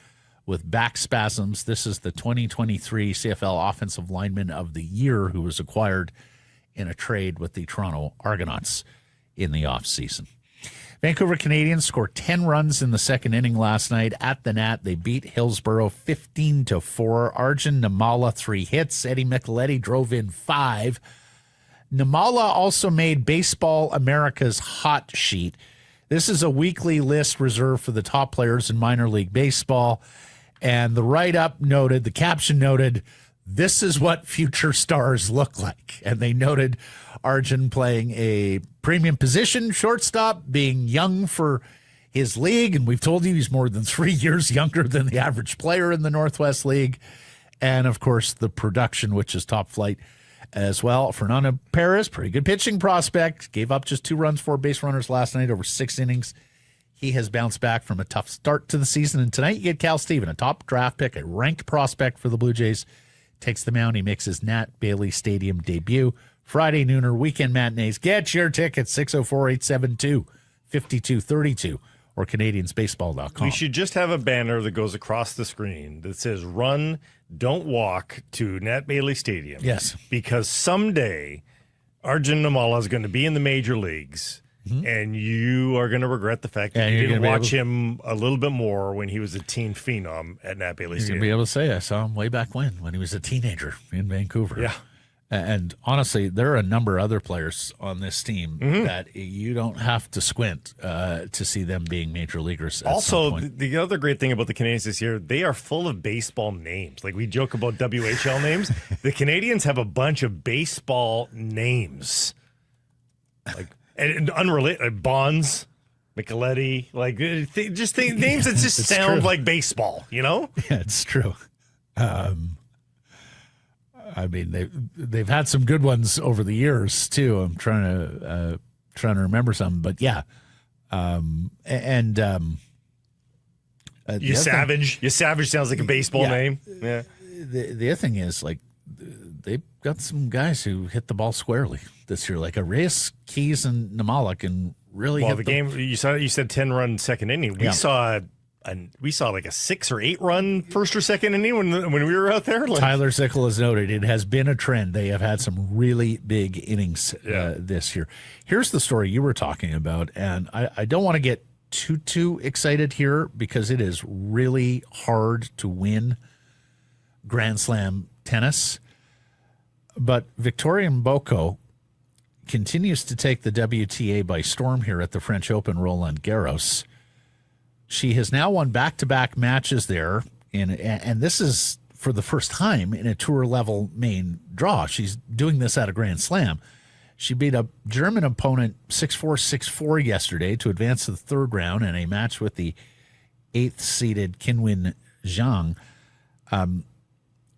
S1: with back spasms. This is the 2023 CFL Offensive Lineman of the Year who was acquired in a trade with the Toronto Argonauts in the offseason. Vancouver Canadians scored 10 runs in the second inning last night at the Nat. They beat Hillsborough 15-4. Arjun Nimmala 3 hits. Eddie Micheletti drove in 5. Nimmala also made Baseball America's hot sheet. This is a weekly list reserved for the top players in minor league baseball. And the write-up noted, the caption noted, "This is what future stars look like." And they noted Arjun playing a premium position, shortstop, being young for his league. And we've told you he's more than 3 years younger than the average player in the Northwest League. And, of course, the production, which is top flight as well. Fernando Perez, pretty good pitching prospect, gave up just 2 runs, 4 base runners last night over 6 innings. He has bounced back from a tough start to the season. And tonight you get Cal Steven, a top draft pick, a ranked prospect for the Blue Jays. Takes the mound. He makes his Nat Bailey Stadium debut. Friday nooner weekend matinees. Get your tickets, 604-872-5232 or CanadiansBaseball.com.
S2: We should just have a banner that goes across the screen that says, "Run, don't walk to Nat Bailey Stadium."
S1: Yes.
S2: Because someday Arjun Nimmala is going to be in the major leagues. Mm-hmm. And you are going to regret the fact that you didn't watch him a little bit more when he was a teen phenom at Nat Bailey Stadium.
S1: You're going to be able to say, I saw him way back when he was a teenager in Vancouver.
S2: Yeah.
S1: And honestly, there are a number of other players on this team that you don't have to squint to see them being major leaguers.
S2: Also, the other great thing about the Canadians this year, they are full of baseball names. Like we joke about WHL names. The Canadians have a bunch of baseball names. Like, and unrelated, Bonds, Micheletti, like names that just sound like baseball, you know?
S1: Yeah, it's true. I mean, they've had some good ones over the years too. I'm trying to remember some, but yeah.
S2: You Savage sounds like a baseball name. Yeah.
S1: the other thing is, like, they've got some guys who hit the ball squarely this year, like Arias, Keys, and Namala can really hit
S2: the game. You said 10-run second inning. We saw like a 6 or 8 run first or second inning when we were out there. Like,
S1: Tyler Zickel has noted it has been a trend. They have had some really big innings this year. Here's the story you were talking about, and I don't want to get too excited here because it is really hard to win Grand Slam tennis. But Victoria Mboko continues to take the WTA by storm here at the French Open Roland Garros. She has now won back-to-back matches there, and this is for the first time in a tour-level main draw. She's doing this at a Grand Slam. She beat a German opponent 6-4, 6-4 yesterday to advance to the third round in a match with the 8th-seeded Qinwen Zhang.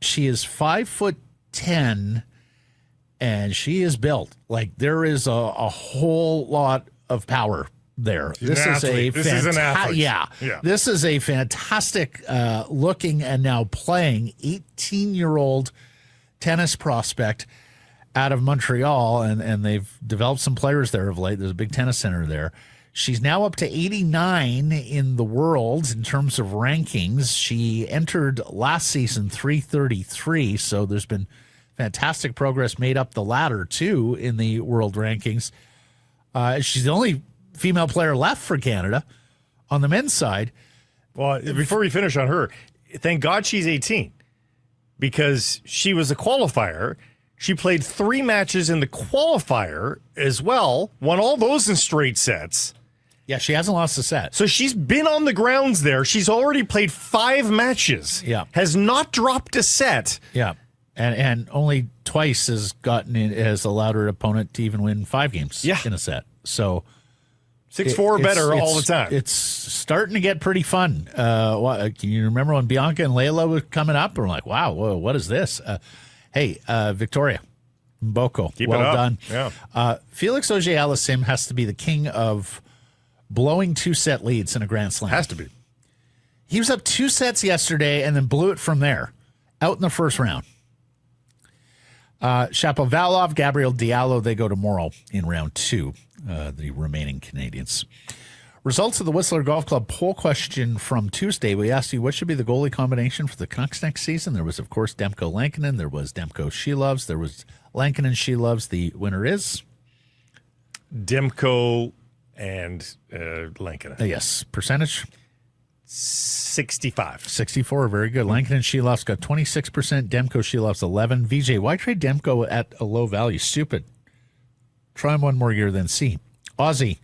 S1: She is 5'10", and she is built. Like, there is a whole lot of power there. This is an athlete. Yeah. This is a fantastic looking and now playing 18-year-old tennis prospect out of Montreal, and they've developed some players there of late. There's a big tennis center there. She's now up to 89 in the world in terms of rankings. She entered last season 333, so there's been fantastic progress made up the ladder, too, in the world rankings. She's the only female player left for Canada on the men's side.
S2: Well, before we finish on her, thank God she's 18 because she was a qualifier. She played 3 matches in the qualifier as well, won all those in straight sets.
S1: Yeah, she hasn't lost a set.
S2: So she's been on the grounds there. She's already played 5 matches.
S1: Yeah.
S2: Has not dropped a set.
S1: Yeah. And only twice has allowed her opponent to even win 5 games in a set. So
S2: 6-4 better all the time.
S1: It's starting to get pretty fun. Can you remember when Bianca and Layla were coming up? We're like, wow, whoa, what is this? Hey, Victoria Mboko,
S2: Keep
S1: well
S2: it up.
S1: done.
S2: Yeah.
S1: Felix Auger-Aliassime has to be the king of blowing 2-set leads in a Grand Slam.
S2: Has to be.
S1: He was up 2 sets yesterday and then blew it from there, out in the first round. Shapovalov, Gabriel Diallo, they go to Morrow in round 2, the remaining Canadians. Results of the Whistler Golf Club poll question from Tuesday. We asked you what should be the goalie combination for the Canucks next season. There was, of course, Demko Lankinen. There was Demko Sheloves. There was Lankinen Sheloves. The winner is?
S2: Demko and Lankinen.
S1: Yes. Percentage?
S2: 65.
S1: 64. Very good. Lankinen Sheloves got 26%. Demko Sheloves 11. VJ, why trade Demko at a low value? Stupid. Try him one more year, then see. Aussie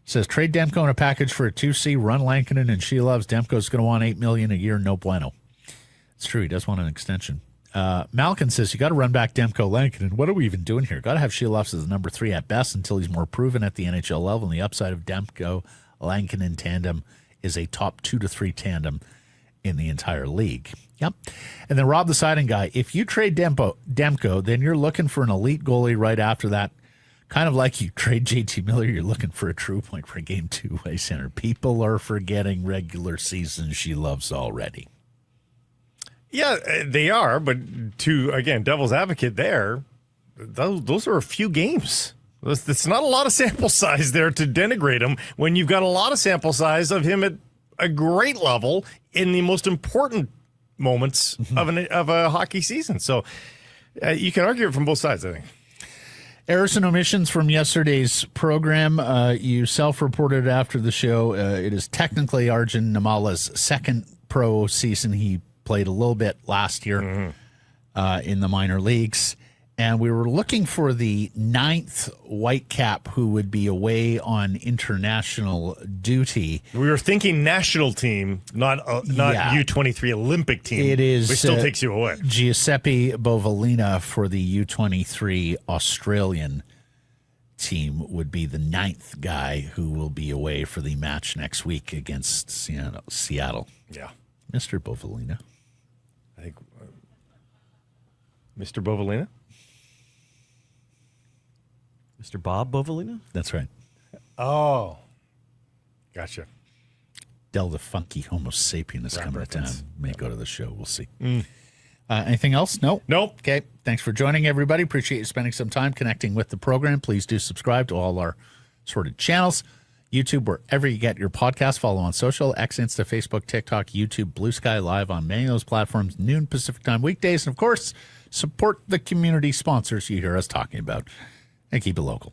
S1: says trade Demko in a package for a 2C. Run Lankinen and Sheloves. Demko's going to want $8 million a year. No bueno. It's true. He does want an extension. Malkin says you got to run back Demko Lankinen. What are we even doing here? Got to have Sheloves as the number 3 at best until he's more proven at the NHL level. And the upside of Demko Lankinen tandem is a top 2 to 3 tandem in the entire league. Yep. And then Rob the Siding Guy, if you trade Demko, then you're looking for an elite goalie right after that. Kind of like you trade JT Miller, you're looking for a true point for game 2-way center. People are forgetting regular season Sheloves already.
S2: Yeah, they are, but to, again, devil's advocate there, those are a few games. It's not a lot of sample size there to denigrate him when you've got a lot of sample size of him at a great level in the most important moments of a hockey season. So you can argue it from both sides, I think.
S1: Errors and omissions from yesterday's program. You self-reported after the show. It is technically Arjun Namala's second pro season. He played a little bit last year in the minor leagues. And we were looking for the 9th Whitecap who would be away on international duty.
S2: We were thinking national team, not U23 Olympic team.
S1: It is,
S2: which still takes you away.
S1: Giuseppe Bovalina for the U23 Australian team would be the 9th guy who will be away for the match next week against Seattle.
S2: Yeah.
S1: Mr. Bovalina.
S2: I think Mr. Bovalina?
S5: Mr. Bob Bovalina?
S1: That's right.
S2: Oh. Gotcha.
S1: Del the Funky Homo Sapien is coming to town. May go to the show. We'll see. Anything else? Nope.
S2: Nope.
S1: Okay. Thanks for joining, everybody. Appreciate you spending some time connecting with the program. Please do subscribe to all our sorted channels. YouTube, wherever you get your podcast. Follow on social, X, Insta, Facebook, TikTok, YouTube, Blue Sky Live on many of those platforms, noon Pacific time weekdays. And, of course, support the community sponsors you hear us talking about and keep it local.